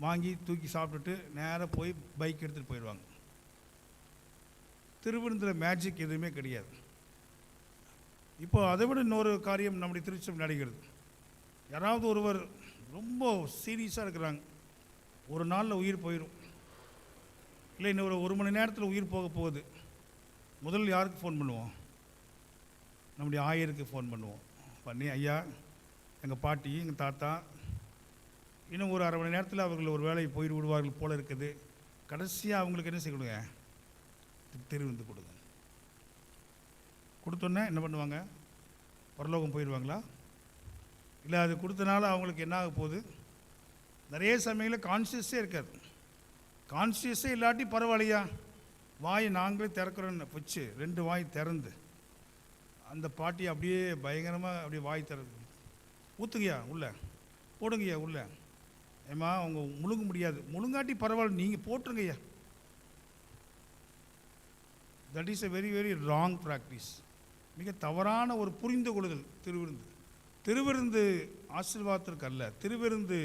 வாங்கி தூக்கி சாப்பிட்டுட்டு நேராக போய் பைக் எடுத்துகிட்டு போயிடுவாங்க. திருவிருந்தில் மேஜிக் எதுவுமே கிடையாது. இப்போ அதை விட இன்னொரு காரியம் நம்முடைய திருச்சபையில் நடக்கிறது. யாராவது ஒருவர் ரொம்ப சீரியஸாக இருக்கிறாங்க, ஒரு நாளில் உயிர் போயிடும், இல்லை இன்னொரு 1 மணி நேரத்தில் உயிர் போக போகுது. முதல்ல யாருக்கு ஃபோன் பண்ணுவோம்? நம்முடைய ஆயருக்கு ஃபோன் பண்ணுவோம். பண்ணி, ஐயா, எங்கள் பாட்டி, எங்கள் தாத்தா இன்னும் ஒரு 1/2 மணி நேரத்தில் அவர்கள் ஒரு வேலை போயிட்டு விடுவார்கள் போல இருக்குது. கடைசியாக அவங்களுக்கு என்ன செய்ய கொடுங்க? திருவிருந்து கொடுங்க. கொடுத்தோன்னே என்ன பண்ணுவாங்க? பரலோகம் போயிடுவாங்களா? இல்லை அது கொடுத்தனால அவங்களுக்கு என்ன ஆக போகுது? நிறைய சமயங்களில் கான்சியஸே இருக்காது. கான்சியஸே இல்லாட்டி பரவாயில்லையா, வாயை நாங்களே திறக்கிறோன்னு வச்சு 2 வாய் திறந்து அந்த பாட்டி அப்படியே பயங்கரமாக அப்படியே வாய் திறந்து ஊற்றுங்கய்யா உள்ளே, போடுங்கய்யா உள்ளே, ஏம்மா அவங்க முழுங்க முடியாது, முழுங்காட்டி பரவாயில்ல நீங்கள் போட்டுருங்கய்யா. That is a very very wrong practice. மிக தவறான ஒரு புரிந்து கொள்ளுதல். திருவிருந்து ஆசீர்வாதத்திற்கு அல்ல. திருவிருந்து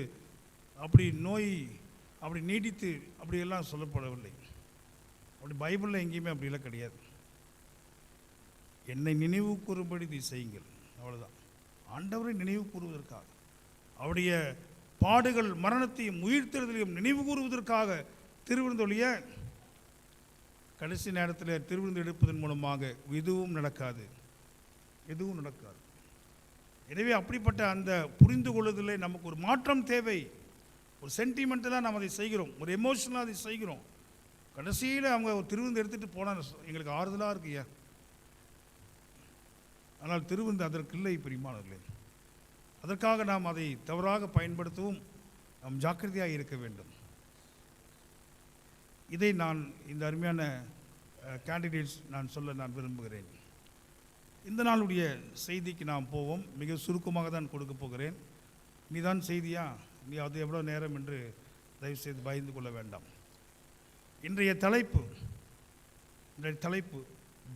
அப்படி நோய் அப்படி நீடித்து அப்படியெல்லாம் சொல்லப்படவில்லை. அப்படி பைபிளில் எங்கேயுமே அப்படியெல்லாம் கிடையாது. என்னை நினைவு கூறும்படி நீ செய்யுங்கள், அவ்வளோதான். ஆண்டவரை நினைவு கூறுவதற்காக, அவருடைய பாடுகள் மரணத்தையும் உயிர்த்தெழுதலையும் நினைவு கூறுவதற்காக திருவிருந்தொழிய கடைசி நேரத்தில் திருவிருந்து எடுப்பதன் மூலமாக எதுவும் நடக்காது. எனவே அப்படிப்பட்ட அந்த புரிந்து கொள்ளுதலே நமக்கு ஒரு மாற்றம் தேவை. ஒரு சென்டிமெண்டலாக நாம் அதை செய்கிறோம், ஒரு எமோஷனலாக அதை செய்கிறோம். கடைசியில் அவங்க ஒரு திருவிருந்து எடுத்துகிட்டு போனால் எங்களுக்கு ஆறுதலாக இருக்குய்யா. ஆனால் திருவிருந்து அதற்கு இல்லை பிரியமானவர்களே. அதற்காக நாம் அதை தவறாக பயன்படுத்தவும் நாம் ஜாக்கிரதையாக இருக்க வேண்டும். இதை நான் இந்த அருமையான கேண்டிடேட்ஸ் நான் சொல்ல நான் விரும்புகிறேன். இந்த நாளுடைய செய்திக்கு நாம் போவோம். மிக சுருக்கமாக தான் கொடுக்க போகிறேன். நீ தான் செய்தியா, நீ அது எவ்வளோ நேரம் என்று தயவுசெய்து பயந்து கொள்ள வேண்டாம். இன்றைய தலைப்பு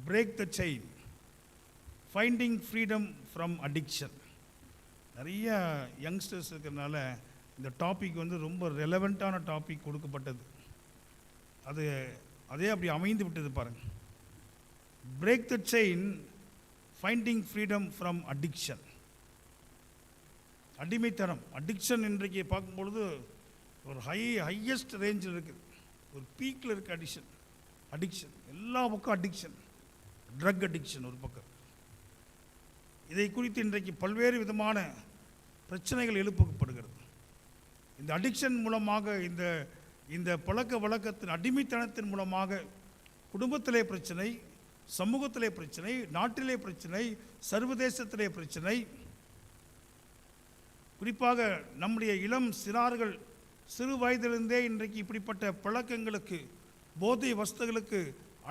break the chain, finding freedom from addiction. நிறைய யங்ஸ்டர்ஸ் இருக்கிறதுனால இந்த டாபிக் ரொம்ப ரெலவெண்ட்டான டாபிக் கொடுக்கப்பட்டது. அதே அப்படி அமைந்து விட்டது பாருங்கள். Break the chain, finding freedom from addiction. அடிமைத்தனம், அடிக்ஷன் இன்றைக்கு பார்க்கும்பொழுது ஒரு ஹையஸ்ட் ரேஞ்சில் இருக்குது, ஒரு பீக்கில் இருக்குது. அடிக்ஷன் எல்லா பக்கம் அடிக்ஷன். ட்ரக் அடிக்ஷன் ஒரு பக்கம். இதை குறித்து இன்றைக்கு பல்வேறு விதமான பிரச்சனைகள் எழுப்பப்படுகிறது. இந்த அடிக்ஷன் மூலமாக, இந்த பழக்க வழக்கத்தின் அடிமைத்தனத்தின் மூலமாக குடும்பத்திலே பிரச்சனை, சமூகத்திலே பிரச்சனை, நாட்டிலே பிரச்சனை, சர்வதேசத்திலே பிரச்சனை. குறிப்பாக நம்முடைய இளம் சிறார்கள் சிறு வயதிலிருந்தே இன்றைக்கு இப்படிப்பட்ட பழக்கங்களுக்கு, போதை வஸ்துகளுக்கு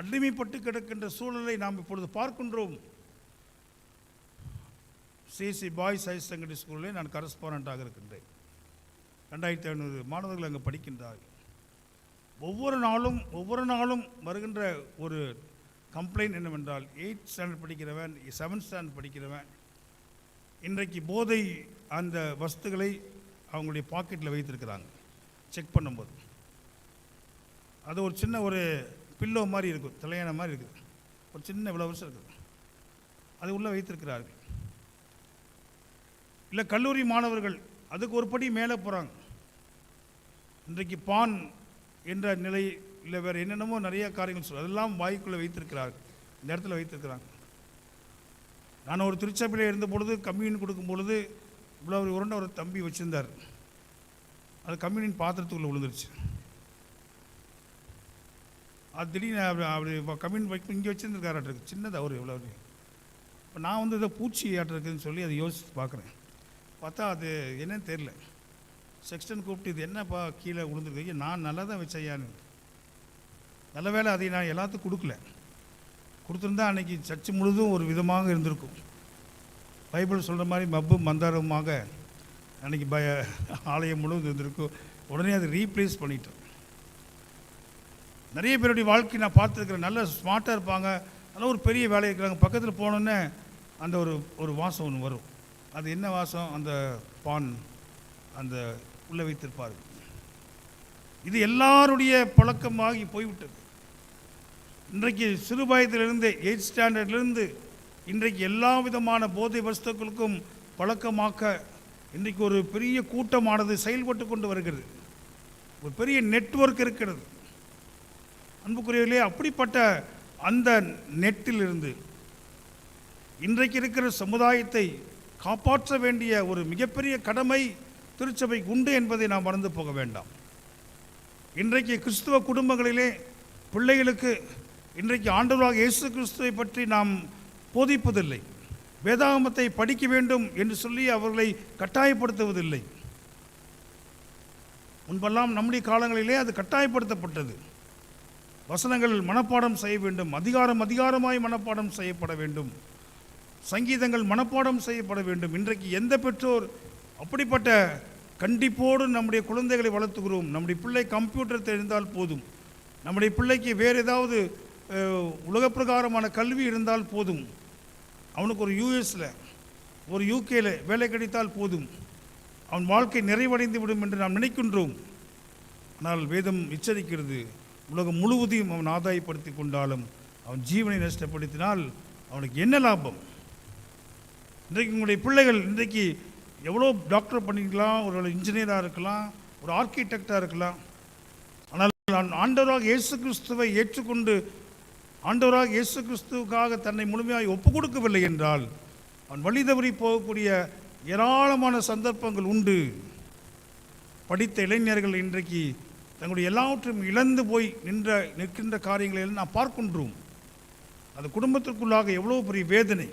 அடிமைப்பட்டு கிடக்கின்ற சூழலை நாம் இப்பொழுது பார்க்கின்றோம். சிசி பாய்ஸ் ஹையர் செகண்டரி ஸ்கூலில் நான் கரஸ்பாண்டண்ட்டாக இருக்கின்றேன். 2500 மாணவர்கள் அங்கே படிக்கின்றார்கள். ஒவ்வொரு நாளும் வருகின்ற ஒரு கம்ப்ளைண்ட் என்னவென்றால் 8th ஸ்டாண்டர்ட் படிக்கிறவன் 7th ஸ்டாண்டர்ட் படிக்கிறவன் இன்றைக்கு போதை அந்த வஸ்துகளை அவங்களுடைய பாக்கெட்டில் வைத்திருக்கிறாங்க. செக் பண்ணும்போது அது ஒரு சின்ன ஒரு பில்லோ மாதிரி இருக்கும், தலையான மாதிரி இருக்குது, ஒரு சின்ன இவ்வளோ வருஷம் இருக்குது, அது உள்ளே வைத்திருக்கிறார்கள். இல்லை கல்லூரி மாணவர்கள் அதுக்கு ஒரு படி மேலே போகிறாங்க. இன்றைக்கு பான் என்ற நிலை இல்லை வேறு என்னென்னமோ நிறைய காரியங்கள் சொல்லுவோம், அதெல்லாம் வாய்க்குள்ளே வைத்திருக்கிறார்கள், இந்த இடத்துல வைத்திருக்கிறாங்க. நான் ஒரு திருச்சபையில் இருந்த பொழுது கம்யூனியன் கொடுக்கும் பொழுது இவ்வளோ ஒரு உருண்டை ஒரு தம்பி வச்சுருந்தார். அது கம்யூனியன் பாத்திரத்துக்குள்ளே விழுந்துருச்சு. அது திடீர்னு அவர் கம்யூனியன் வைக்க இங்கே வச்சுருந்துருக்காராட்டிருக்கு, சின்னதாக ஒரு எவ்வளோ. இப்போ நான் இதை பூச்சி ஆட்டிருக்குதுன்னு சொல்லி அதை யோசித்து பார்க்குறேன். பார்த்தா அது என்னன்னு தெரில. செக்ஸ்டன் கூப்பிட்டு இது என்னப்பா கீழே விழுந்துருக்கு, நான் நல்லா தான் வச்சையான்னு. நல்ல வேலை அதை நான் எல்லாத்துக்கும் கொடுக்கல, கொடுத்துருந்தா அன்றைக்கி சர்ச்சு முழுதும் ஒரு விதமாக இருந்திருக்கும். பைபிள் சொல்கிற மாதிரி மப்பும் மந்தாரமாக அன்றைக்கி ஆலயம் முழுவதும் இருந்திருக்கும். உடனே அதை ரீப்ளேஸ் பண்ணிட்டோம். நிறைய பேருடைய வாழ்க்கை நான் பார்த்துருக்குறேன், நல்ல ஸ்மார்ட்டாக இருப்பாங்க, நல்ல ஒரு பெரிய வேலை இருக்கிறாங்க. பக்கத்தில் போனோன்னே அந்த ஒரு வாசம் ஒன்று வரும். அது என்ன வாசம்? அந்த பான் அந்த உள்ளே வைத்திருப்பார்கள். இது எல்லாருடைய பழக்கமாகி போய்விட்டது. இன்றைக்கு சிறு வயதிலிருந்து 8th ஸ்டாண்டர்ட்லேருந்து இன்றைக்கு எல்லா விதமான போதை வஸ்துக்களுக்கும் பழக்கமாக்க இன்றைக்கு ஒரு பெரிய கூட்டமானது செயல்பட்டு கொண்டு வருகிறது. ஒரு பெரிய நெட்வொர்க் இருக்கிறது. அன்புக்குரியவர்களே, அப்படிப்பட்ட அந்த நெட்டிலிருந்து இன்றைக்கு இருக்கிற சமுதாயத்தை காப்பாற்ற வேண்டிய ஒரு மிகப்பெரிய கடமை திருச்சபைக்கு உண்டு என்பதை நாம் மறந்து போக வேண்டாம். இன்றைக்கு கிறிஸ்துவ குடும்பங்களிலே பிள்ளைகளுக்கு இன்றைக்கு ஆண்டவராக இயேசு கிறிஸ்துவை பற்றி நாம் போதிப்பதில்லை. வேதாகமத்தை படிக்க வேண்டும் என்று சொல்லி அவர்களை கட்டாயப்படுத்துவதில்லை. முன்பெல்லாம் நம்முடைய காலங்களிலே அது கட்டாயப்படுத்தப்பட்டது. வசனங்கள் மனப்பாடம் செய்ய வேண்டும், அதிகாரமாய் மனப்பாடம் செய்யப்பட வேண்டும், சங்கீதங்கள் மனப்பாடம் செய்யப்பட வேண்டும். இன்றைக்கு எந்த பெற்றோர் அப்படிப்பட்ட கண்டிப்போடு நம்முடைய குழந்தைகளை வளர்த்துக்கிறோம்? நம்முடைய பிள்ளை கம்ப்யூட்டர் தெரிந்தால் போதும், நம்முடைய பிள்ளைக்கு வேறு ஏதாவது உலக பிரகாரமான கல்வி இருந்தால் போதும், அவனுக்கு ஒரு யூஎஸில் ஒரு யூகேல வேலை கிடைத்தால் போதும், அவன் வாழ்க்கை நிறைவடைந்து விடும் என்று நாம் நினைக்கின்றோம். ஆனால் வேதம் எச்சரிக்கிறது, உலகம் முழுவதையும் அவன் ஆதாயப்படுத்தி கொண்டாலும் அவன் ஜீவனை நஷ்டப்படுத்தினால் அவனுக்கு என்ன லாபம்? இன்றைக்கு உங்களுடைய பிள்ளைகள் இன்றைக்கு எவ்வளோ டாக்டர் பண்ணிக்கலாம், ஒரு இன்ஜினியராக இருக்கலாம், ஒரு ஆர்கிடெக்டாக இருக்கலாம். ஆனால் ஆண்டவராக இயேசு கிறிஸ்துவை ஏற்றுக்கொண்டு ஆண்டவராக இயேசு கிறிஸ்துவுக்காக தன்னை முழுமையாக ஒப்பு கொடுக்கவில்லை என்றால் அவன் வழி தவறி போகக்கூடிய ஏராளமான சந்தர்ப்பங்கள் உண்டு. படித்த இளைஞர்கள் இன்றைக்கு தங்களுடைய எல்லாவற்றையும் இழந்து போய் நிற்கின்ற காரியங்களை எல்லாம் நாம் பார்க்கின்றோம். அது குடும்பத்திற்குள்ளாக எவ்வளோ பெரிய வேதனை.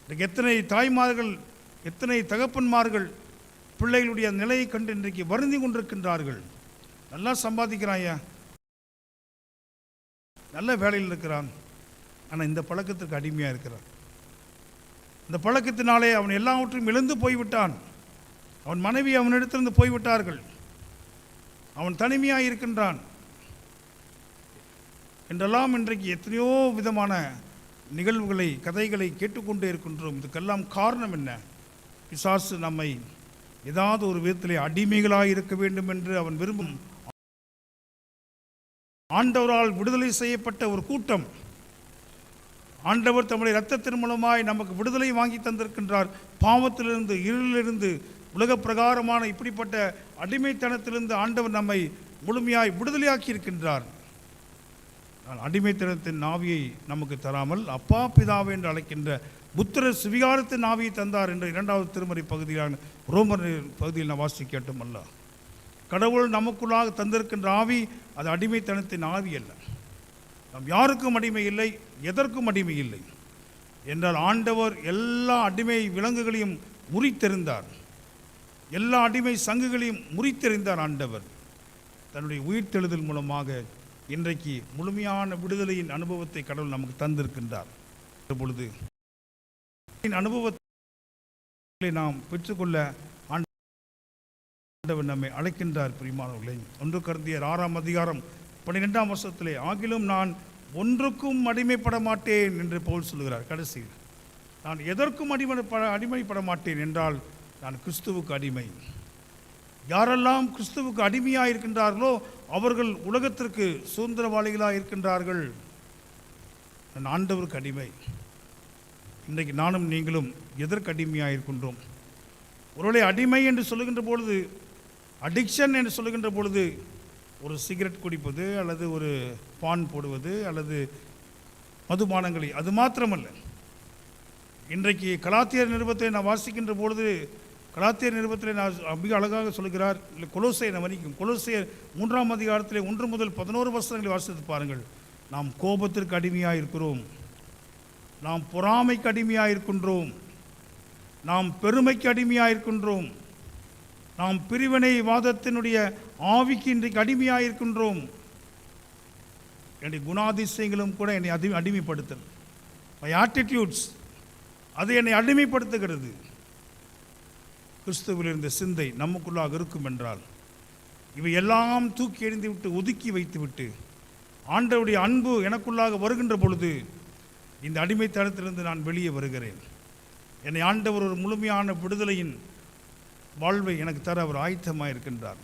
இன்றைக்கு எத்தனை தாய்மார்கள், எத்தனை தகப்பன்மார்கள் பிள்ளைகளுடைய நிலையை கண்டு இன்றைக்கு வருந்தி கொண்டிருக்கின்றார்கள். நல்லா சம்பாதிக்கிறான், நல்ல வேலையில் இருக்கிறான், ஆனால் இந்த பழக்கத்துக்கு அடிமையாக இருக்கிறான். இந்த பழக்கத்தினாலே அவன் எல்லாவற்றையும் இழந்து போய்விட்டான். அவன் மனைவி அவனிடத்திலிருந்து போய்விட்டார்கள். அவன் தனிமையாக இருக்கின்றான் என்றெல்லாம் இன்றைக்கு எத்தனையோ விதமான நிகழ்வுகளை, கதைகளை கேட்டுக்கொண்டே இருக்கின்றோம். இதுக்கெல்லாம் காரணம் என்ன? பிசாசு நம்மை ஏதாவது ஒரு விதத்திலே அடிமைகளாக இருக்க வேண்டும் என்று அவன் விரும்பும். ஆண்டவரால் விடுதலை செய்யப்பட்ட ஒரு கூட்டம், ஆண்டவர் தம்முடைய இரத்தத்தின் மூலமாய் நமக்கு விடுதலை வாங்கி தந்திருக்கின்றார். பாவத்திலிருந்து, இருளிலிருந்து, உலக பிரகாரமான இப்படிப்பட்ட அடிமைத்தனத்திலிருந்து ஆண்டவர் நம்மை முழுமையாய் விடுதலையாக்கி இருக்கின்றார். அடிமைத்தனத்தின் ஆவியை நமக்கு தராமல் அப்பா பிதாவே என்று அழைக்கின்ற புத்திர சுவிகாரத்தின் ஆவியை தந்தார் என்று 2வது திருமறை பகுதியான ரோமர் பகுதியில் நான் வாசி கேட்டோம். அல்ல, கடவுள் நமக்குள்ளாக தந்திருக்கின்ற ஆவி அது அடிமைத்தனத்தின் ஆவி அல்ல. நாம் யாருக்கும் அடிமை இல்லை, எதற்கும் அடிமை இல்லை என்றால் ஆண்டவர் எல்லா அடிமை விலங்குகளையும் முறித்தெறிந்தார், எல்லா அடிமை சங்குகளையும் முறித்தெறிந்தார். ஆண்டவர் தன்னுடைய உயிர்த்தெழுதல் மூலமாக இன்றைக்கு முழுமையான விடுதலையின் அனுபவத்தை கடவுள் நமக்கு தந்திருக்கின்றார். பொழுது அனுபவத்தை நாம் பெற்றுக்கொள்ள ஆண்டவர் நம்மை அழைக்கின்றார். பிரியமானவர்களே, 1 கொரிந்தியர் 6ஆம் அதிகாரம் 12ஆம் வசனத்திலே, ஆகிலும் நான் ஒன்றுக்கும் அடிமைப்பட மாட்டேன் என்று பவுல் சொல்கிறார். கடைசியில் நான் எதற்கும் அடிமைப்பட மாட்டேன் என்றால் நான் கிறிஸ்துவுக்கு அடிமை. யாரெல்லாம் கிறிஸ்துவுக்கு அடிமையாக இருக்கின்றார்களோ அவர்கள் உலகத்திற்கு சுதந்திரவாளிகளாக இருக்கின்றார்கள். நான் ஆண்டவருக்கு அடிமை. இன்றைக்கு நானும் நீங்களும் எதற்கு அடிமையாக இருக்கின்றோம்? ஒருவேளை அடிமை என்று சொல்லுகின்ற பொழுது, அடிக்ஷன் என்று சொல்லுகின்ற பொழுது, ஒரு சிகரெட் குடிப்பது அல்லது ஒரு பான் போடுவது அல்லது மதுபானங்களை, அது மாத்திரமல்ல. இன்றைக்கு கலாத்தியர் நிருபத்தை நான் வாசிக்கின்ற பொழுது, கலாத்தியர் நிருபத்தில் நான் மிக அழகாக சொல்கிறார். இல்லை, கொலோசையை மன்னிக்கும், கொலோசையர் 3ஆம் அதிகாரத்தில் 1 முதல் 11 வசனங்களை வாசித்து பாருங்கள். நாம் கோபத்திற்கு அடிமையாக இருக்கிறோம், நாம் பொறாமைக்கு அடிமையாக இருக்கின்றோம், நாம் பெருமைக்கு அடிமையாக இருக்கின்றோம், நாம் பிரிவினை வாதத்தினுடைய ஆவிக்கு இன்றைக்கு அடிமையாக இருக்கின்றோம். என்னுடைய குணாதிசயங்களும் கூட என்னை அடிமைப்படுத்தல், மை ஆட்டிடியூட்ஸ், அது என்னை அடிமைப்படுத்துகிறது. கிறிஸ்துவில் இருந்த சிந்தை நமக்குள்ளாக இருக்கும் என்றால் இவை எல்லாம் தூக்கி எறிந்துவிட்டு ஒதுக்கி வைத்துவிட்டு ஆண்டவருடைய அன்பு எனக்குள்ளாக வருகின்ற பொழுது இந்த அடிமைத்தனத்திலிருந்து நான் வெளியே வருகிறேன். என்னை ஆண்டவர் ஒரு முழுமையான விடுதலையின் வாழ்வை எனக்கு தர அவர் ஆயத்தமாக இருக்கின்றார்.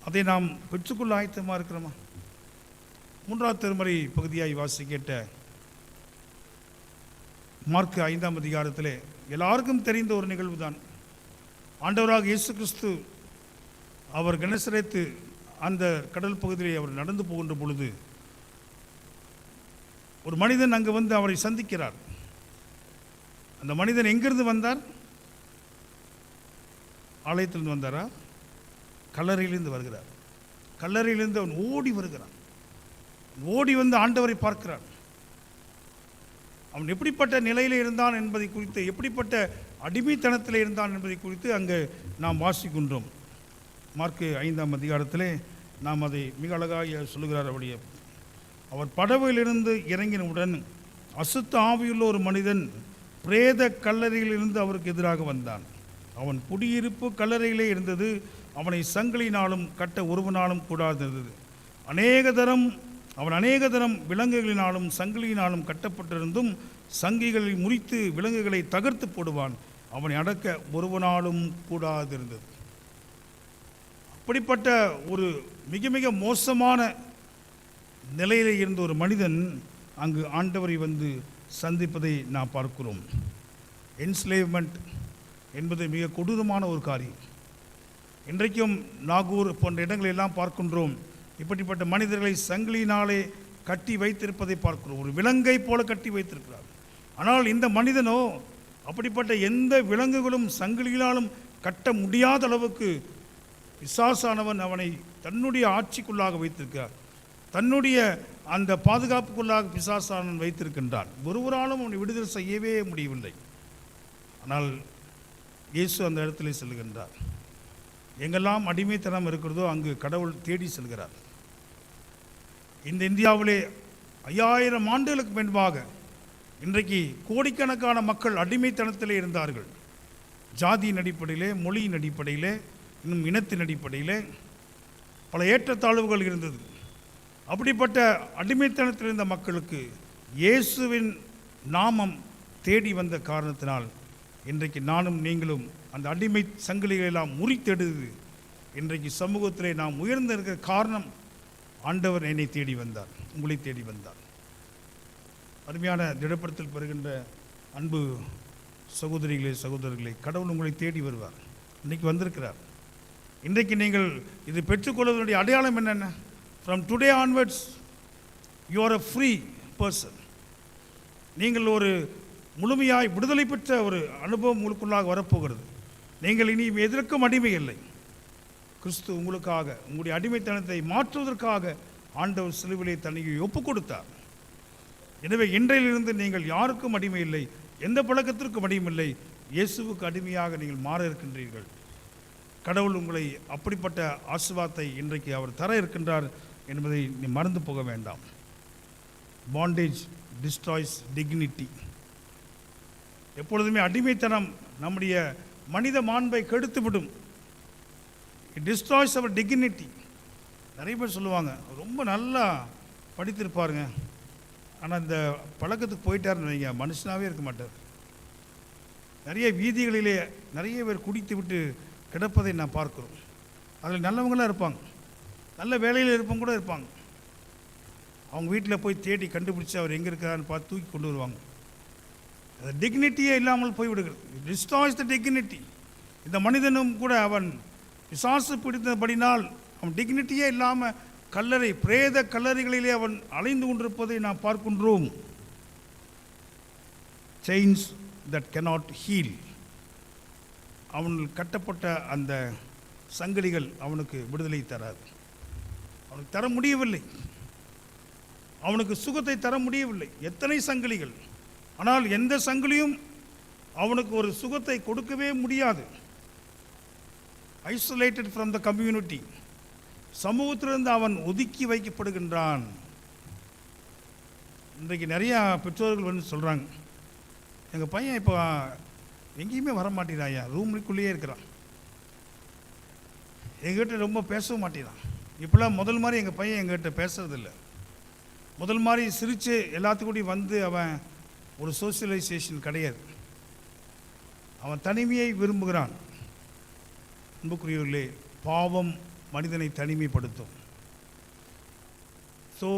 அதை நாம் பெற்றுக்கொள்ள ஆயத்தமாக இருக்கிறோமா? 3ஆம் திருமறை பகுதியாய் வாசி கேட்ட மார்க் 5ஆம் அதிகாரத்திலே எல்லாருக்கும் தெரிந்த ஒரு நிகழ்வு தான். ஆண்டவராக இயேசு கிறிஸ்து அவர் கெனசரேத்து அந்த கடல் பகுதியிலே அவர் நடந்து போகின்ற பொழுது ஒரு மனிதன் அங்கு வந்து அவரை சந்திக்கிறார். அந்த மனிதன் எங்கிருந்து வந்தார்? ஆலயத்திலிருந்து வந்தாரா? கல்லறையிலிருந்து வருகிறார். கல்லறையிலிருந்து அவன் ஓடி வருகிறான். ஓடி வந்து ஆண்டவரை பார்க்கிறான். அவன் எப்படிப்பட்ட நிலையில் இருந்தான் என்பதை குறித்து, எப்படிப்பட்ட அடிமைத்தனத்தில் இருந்தான் என்பதை குறித்து அங்கே நாம் வாசிக்கின்றோம். மார்க் 5ஆம் அதிகாரத்திலே நாம் அதை மிக அழகாக சொல்லுகிறார். அவருடைய அவர் படவிலிருந்து இறங்கினவுடன் அசுத்த ஆவியுள்ள ஒரு மனிதன் பிரேத கல்லறையிலிருந்து அவருக்கு எதிராக வந்தான். அவன் குடியிருப்பு கல்லறையிலே இருந்தது. அவனை சங்கிலினாலும் கட்ட ஒருவனாலும் கூடாதிருந்தது. அவன் அநேக தரம் விலங்குகளினாலும் சங்கிலியினாலும் கட்டப்பட்டிருந்தும் சங்கிகளை முறித்து விலங்குகளை தகர்த்து போடுவான். அவனை அடக்க ஒருவனாலும் கூடாதிருந்தது. அப்படிப்பட்ட ஒரு மிக மிக மோசமான நிலையில் இருந்த ஒரு மனிதன் அங்கு ஆண்டவரை வந்து சந்திப்பதை நாம் பார்க்கிறோம். என்ஸ்லேவ்மெண்ட் என்பது மிக கொடூரமான ஒரு காரியம். இன்றைக்கும் நாகூர் போன்ற இடங்களெல்லாம் பார்க்கின்றோம். இப்படிப்பட்ட மனிதர்களை சங்கிலினாலே கட்டி வைத்திருப்பதை பார்க்கிறோம். ஒரு விலங்கை போல கட்டி வைத்திருக்கிறார். ஆனால் இந்த மனிதனோ அப்படிப்பட்ட எந்த விலங்குகளும் சங்கிலியினாலும் கட்ட முடியாத அளவுக்கு பிசாசானவன் அவனை தன்னுடைய ஆட்சிக்குள்ளாக வைத்திருக்கிறார். தன்னுடைய அந்த பாதுகாப்புக்குள்ளாக பிசாசானவன் வைத்திருக்கின்றான். ஒருவராலும் அவனை விடுதலை செய்யவே முடியவில்லை. ஆனால் இயேசு அந்த இடத்துல செல்கின்றார். எங்கெல்லாம் அடிமைத்தனம் இருக்கிறதோ அங்கு கடவுள் தேடி செல்கிறார். இந்த இந்தியாவிலே 5000 ஆண்டுகளுக்கு முன்பாக இன்றைக்கு கோடிக்கணக்கான மக்கள் அடிமைத்தனத்திலே இருந்தார்கள். ஜாதியின் அடிப்படையிலே, மொழியின் அடிப்படையிலே, இன்னும் இனத்தின் அடிப்படையிலே பல ஏற்றத்தாழ்வுகள் இருந்தது. அப்படிப்பட்ட அடிமைத்தனத்தில் இருந்த மக்களுக்கு இயேசுவின் நாமம் தேடி வந்த காரணத்தினால் இன்றைக்கு நானும் நீங்களும் அந்த அடிமை சங்கிலிகளெல்லாம் முறித்தெடுது இன்றைக்கு சமூகத்திலே நாம் உயர்ந்திருக்கிற காரணம் ஆண்டவர் என்னை தேடி வந்தார், உங்களை தேடி வந்தார். அருமையான திடப்படுத்தல் பெறுகின்ற அன்பு சகோதரிகளே, சகோதரர்களே, கடவுள் உங்களை தேடி வருவார். இன்றைக்கி வந்திருக்கிறார். இன்றைக்கு நீங்கள் இது பெற்றுக்கொள்வதனுடைய அடையாளம் என்னென்ன? From today onwards you are a free person. நீங்கள் ஒரு முழுமையாய் விடுதலை பெற்ற ஒரு அனுபவம் உங்களுக்குள்ளாக வரப்போகிறது. நீங்கள் இனி எதற்கும் அடிமை இல்லை. கிறிஸ்து உங்களுக்காக உங்களுடைய அடிமைத்தனத்தை மாற்றுவதற்காக ஆண்டவர் சிலுவிலே தன்னை ஒப்புக் கொடுத்தார். எனவே இன்றையிலிருந்து நீங்கள் யாருக்கும் அடிமை இல்லை, எந்த பழக்கத்திற்கும் அடிமையில்லை. இயேசுவுக்கு அடிமையாக நீங்கள் மாற இருக்கின்றீர்கள். கடவுள் உங்களை அப்படிப்பட்ட ஆசீர்வாதத்தை இன்றைக்கு அவர் தர இருக்கின்றார் என்பதை நீ மறந்து போக வேண்டாம். Bondage destroys dignity. எப்பொழுதுமே அடிமைத்தனம் நம்முடைய மனித மாண்பை கெடுத்துவிடும். It destroys our dignity. நிறைய பேர் சொல்லுவாங்க, ரொம்ப நல்லா படித்திருப்பாருங்க, ஆனால் இந்த பழக்கத்துக்கு போயிட்டாருன்னு வைங்க, மனுஷனாகவே இருக்க மாட்டார். நிறைய வீதிகளிலே நிறைய பேர் குடித்து விட்டு கிடப்பதை நான் பார்க்குறோம். அதில் நல்லவங்களாம் இருப்பாங்க, நல்ல வேலையில் இருப்பவங்க கூட இருப்பாங்க. அவங்க வீட்டில் போய் தேடி கண்டுபிடிச்சி அவர் எங்கே இருக்கிறான்னு பார்த்து தூக்கி கொண்டு வருவாங்க. அது டிக்னிட்டியே இல்லாமல் போய்விடுகிறது. டிஸ்ட்ராய்ஸ் த டிக்னிட்டி. இந்த மனிதனும் கூட அவன் பிசாசு பிடித்தபடினால் அவன் டிக்னிட்டியே இல்லாமல் கல்லறை, பிரேத கல்லறைகளிலே அவன் அலைந்து கொண்டிருப்பதை நாம் பார்க்கின்றோம். Chains that cannot heal. அவன் கட்டப்பட்ட அந்த சங்கிலிகள் அவனுக்கு விடுதலை தராது. அவனுக்கு தர முடியவில்லை, அவனுக்கு சுகத்தை தர முடியவில்லை. எத்தனை சங்கிலிகள், ஆனால் எந்த சங்கிலியும் அவனுக்கு ஒரு சுகத்தை கொடுக்கவே முடியாது. Isolated from the community. சமூகத்திலிருந்து அவன் ஒதுக்கி வைக்கப்படுகின்றான். இன்றைக்கு நிறையா பெற்றோர்கள் வந்து சொல்கிறாங்க, எங்கள் பையன் இப்போ எங்கேயுமே வர மாட்டேங்கிறாயா, ரூமுக்குள்ளேயே இருக்கிறான், எங்ககிட்ட ரொம்ப பேசவும் மாட்டேங்கிறான். இப்போலாம் முதல் மாதிரி எங்கள் பையன் எங்ககிட்ட பேசுறதில்லை. முதல் மாதிரி சிரித்து எல்லாத்துக்கூடையும் வந்து அவன் ஒரு சோசியலைசேஷன் கிடையாது. அவன் தனிமையை விரும்புகிறான். அன்புக்குரியவர்களே, பாவம் மனிதனை தனிமைப்படுத்தும். So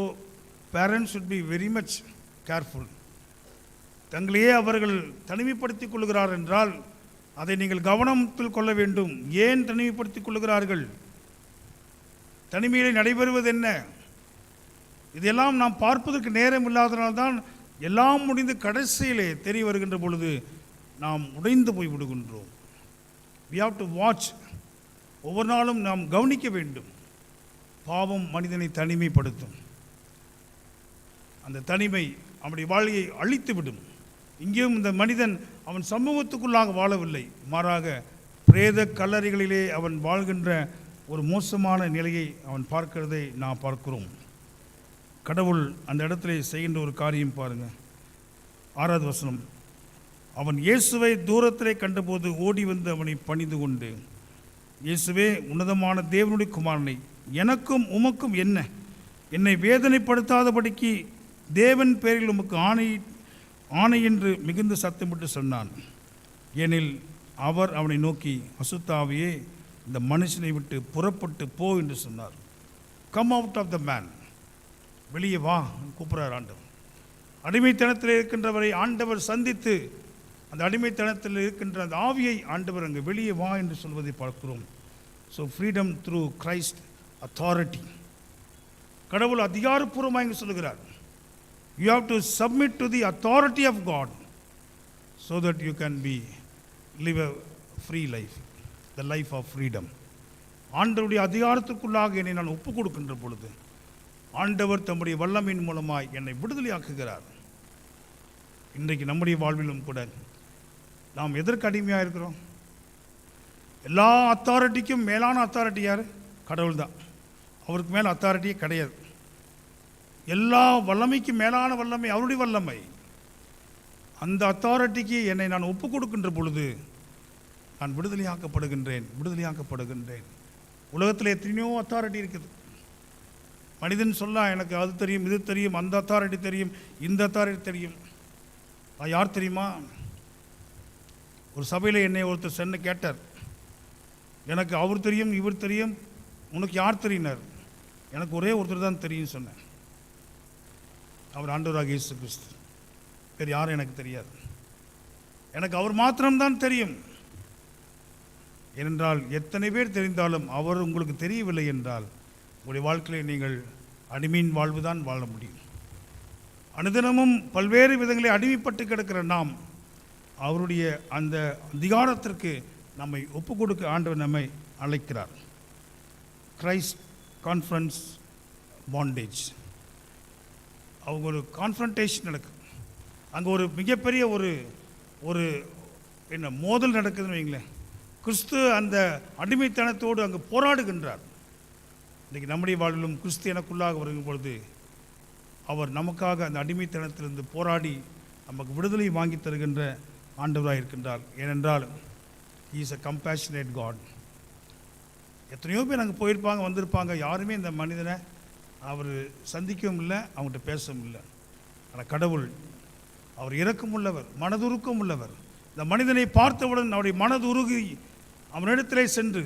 parents should be very much careful. தங்களையே அவர்கள் தனிமைப்படுத்திக் கொள்கிறார் என்றால் அதை நீங்கள் கவனத்தில் கொள்ள வேண்டும். ஏன் தனிமைப்படுத்திக் கொள்கிறார்கள்? தனிமையிலே நடைபெறுவது என்ன? இதெல்லாம் நாம் பார்ப்பதற்கு நேரம் இல்லாதனால்தான் எல்லாம் முடிந்து கடைசியிலே தெரிய வருகின்ற பொழுது நாம் உடைந்து போய் விடுகின்றோம். we have to watch. ஒவ்வொரு நாளும் நாம் கவனிக்க வேண்டும். பாவம் மனிதனை தனிமைப்படுத்தும். அந்த தனிமை அவனுடைய வாழ்க்கையை அழித்துவிடும். இங்கேயும் இந்த மனிதன் அவன் சமூகத்துக்குள்ளாக வாழவில்லை, மாறாக பிரேத கல்லறைகளிலே அவன் வாழ்கின்ற ஒரு மோசமான நிலையை அவன் பார்க்கிறதை நாம் பார்க்கிறோம். கடவுள் அந்த இடத்துல செய்கின்ற ஒரு காரியம் பாருங்கள். 6வது வசனம். அவன் இயேசுவை தூரத்திலே கண்டபோது ஓடி வந்து அவனை பணிந்து கொண்டு, இயேசுவே, உன்னதமான தேவனுடைய குமாரனை, எனக்கும் உமக்கும் என்ன? என்னை வேதனைப்படுத்தாதபடிக்கு தேவன் பேரில் உமக்கு ஆணை என்று மிகுந்த சத்தமிட்டு சொன்னான். ஏனில் அவர் அவனை நோக்கி, அசுத்தாவியே, இந்த மனுஷனை விட்டு புறப்பட்டு போ என்று சொன்னார். Come out of the man. வெளியே வா கூப்பிட்றார் ஆண்டவர். அடிமைத்தனத்தில் இருக்கின்றவரை ஆண்டவர் சந்தித்து அந்த அடிமைத்தனத்தில் இருக்கின்ற அந்த ஆவியை ஆண்டவர் அங்கே வெளியே வா என்று சொல்வதை பார்க்கிறோம். So freedom through Christ authority. கடவுள் அதிகாரப்பூர்வமாக இங்கே சொல்லுகிறார், you have to submit to the authority of God so that you can live a free life, the life of freedom. ஆண்டவருடைய அதிகாரத்துக்குள்ளாக என்னை நான் ஒப்புக் கொடுக்கின்ற பொழுது ஆண்டவர் தம்முடைய வல்லமையின் மூலமாய் என்னை விடுதலையாக்குகிறார். இன்றைக்கு நம்முடைய வாழ்விலும் கூட நாம் எதற்கு அடிமையாக இருக்கிறோம்? எல்லா அத்தாரிட்டிக்கும் மேலான அத்தாரிட்டி யார்? கடவுள் தான். அவருக்கு மேலே அத்தாரிட்டியே கிடையாது. எல்லா வல்லமைக்கும் மேலான வல்லமை அவருடைய வல்லமை. அந்த அத்தாரிட்டிக்கு என்னை நான் ஒப்புக் கொடுக்கின்ற பொழுது நான் விடுதலையாக்கப்படுகின்றேன். உலகத்தில் எத்தனையோ அத்தாரிட்டி இருக்குது. மனிதன் சொல்ல, எனக்கு அது தெரியும், இது தெரியும், அந்த அத்தாரிட்டி தெரியும், இந்த அத்தாரிட்டி தெரியும். யார் தெரியுமா? ஒரு சபையில் என்னை ஒருத்தர் சென்று கேட்டார், எனக்கு அவர் தெரியும், இவர் தெரியும், உனக்கு யார் தெரியினார்? எனக்கு ஒரே ஒருத்தர் தான் தெரியும் சொன்னேன். அவர் ஆண்டவராக இயேசு கிறிஸ்து. வேறு யாரும் எனக்கு தெரியாது. எனக்கு அவர் மாத்திரம்தான் தெரியும். ஏனென்றால் எத்தனை பேர் தெரிந்தாலும் அவர் உங்களுக்கு தெரியவில்லை என்றால் உங்களுடைய வாழ்க்கையில் நீங்கள் அடிமையின் வாழ்வு தான் வாழ முடியும். அனுதினமும் பல்வேறு விதங்களில் அடிமைப்பட்டு கிடக்கிற நாம் அவருடைய அந்த அதிகாரத்திற்கு நம்மை ஒப்புக் கொடுக்க ஆண்டவர் நம்மை அழைக்கிறார். Christ conference bondage. அவங்க ஒரு கான்ஃபரன்டேஷன் நடக்குது. அங்கே ஒரு மிகப்பெரிய ஒரு என்ன மோதல் நடக்குதுன்னு வைங்களேன். கிறிஸ்து அந்த அடிமைத்தனத்தோடு அங்கே போராடுகின்றார். இன்றைக்கி நம்முடைய வாழ்விலும் கிறிஸ்து எனக்குள்ளாக வருகும் பொழுது அவர் நமக்காக அந்த அடிமைத்தனத்திலிருந்து போராடி நமக்கு விடுதலை வாங்கி தருகின்ற ஆண்டவராக இருக்கின்றார். ஏனென்றால் He is a compassionate God. எத்தனையோ பேர் அங்கே போயிருப்பாங்க, வந்திருப்பாங்க, யாருமே இந்த மனிதனை அவர் சந்திக்கவும் இல்லை, அவங்ககிட்ட பேசவும் இல்லை. ஆனால் கடவுள் அவர் இரக்கம் உள்ளவர், மனதுருக்கம் உள்ளவர். இந்த மனிதனை பார்த்தவுடன் அவருடைய மனதுருகி அவனிடத்திலே சென்று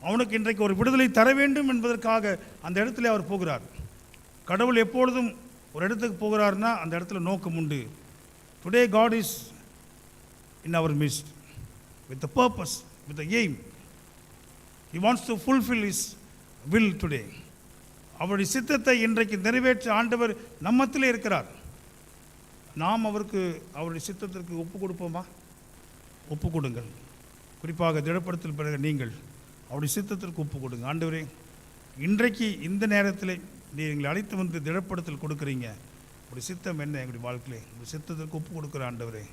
அவனுக்கு இன்றைக்கு ஒரு விடுதலை தர வேண்டும் என்பதற்காக அந்த இடத்துல அவர் போகிறார். கடவுள் எப்பொழுதும் ஒரு இடத்துக்கு போகிறார்னா அந்த இடத்துல நோக்கம் உண்டு. Today God is in our midst with the purpose, with the aim. He wants to fulfill His will today. அவருடைய சித்தத்தை இன்றைக்கு நிறைவேற்ற ஆண்டவர் நம்மத்திலே இருக்கிறார். நாம் அவருக்கு அவருடைய சித்தத்திற்கு ஒப்பு கொடுப்போமா? ஒப்பு கொடுங்கள். குறிப்பாக திடப்படுத்தல் பிறகு நீங்கள் அவருடைய சித்தத்திற்கு ஒப்பு கொடுங்க. ஆண்டவரே, இன்றைக்கு இந்த நேரத்தில் நீங்கள் அழைத்து வந்து திடப்படுத்தல் கொடுக்குறீங்க. உங்களுடைய சித்தம் என்ன எங்களுடைய வாழ்க்கையிலே? உங்களுடைய சித்தத்திற்கு ஒப்பு கொடுக்குற ஆண்டவரே,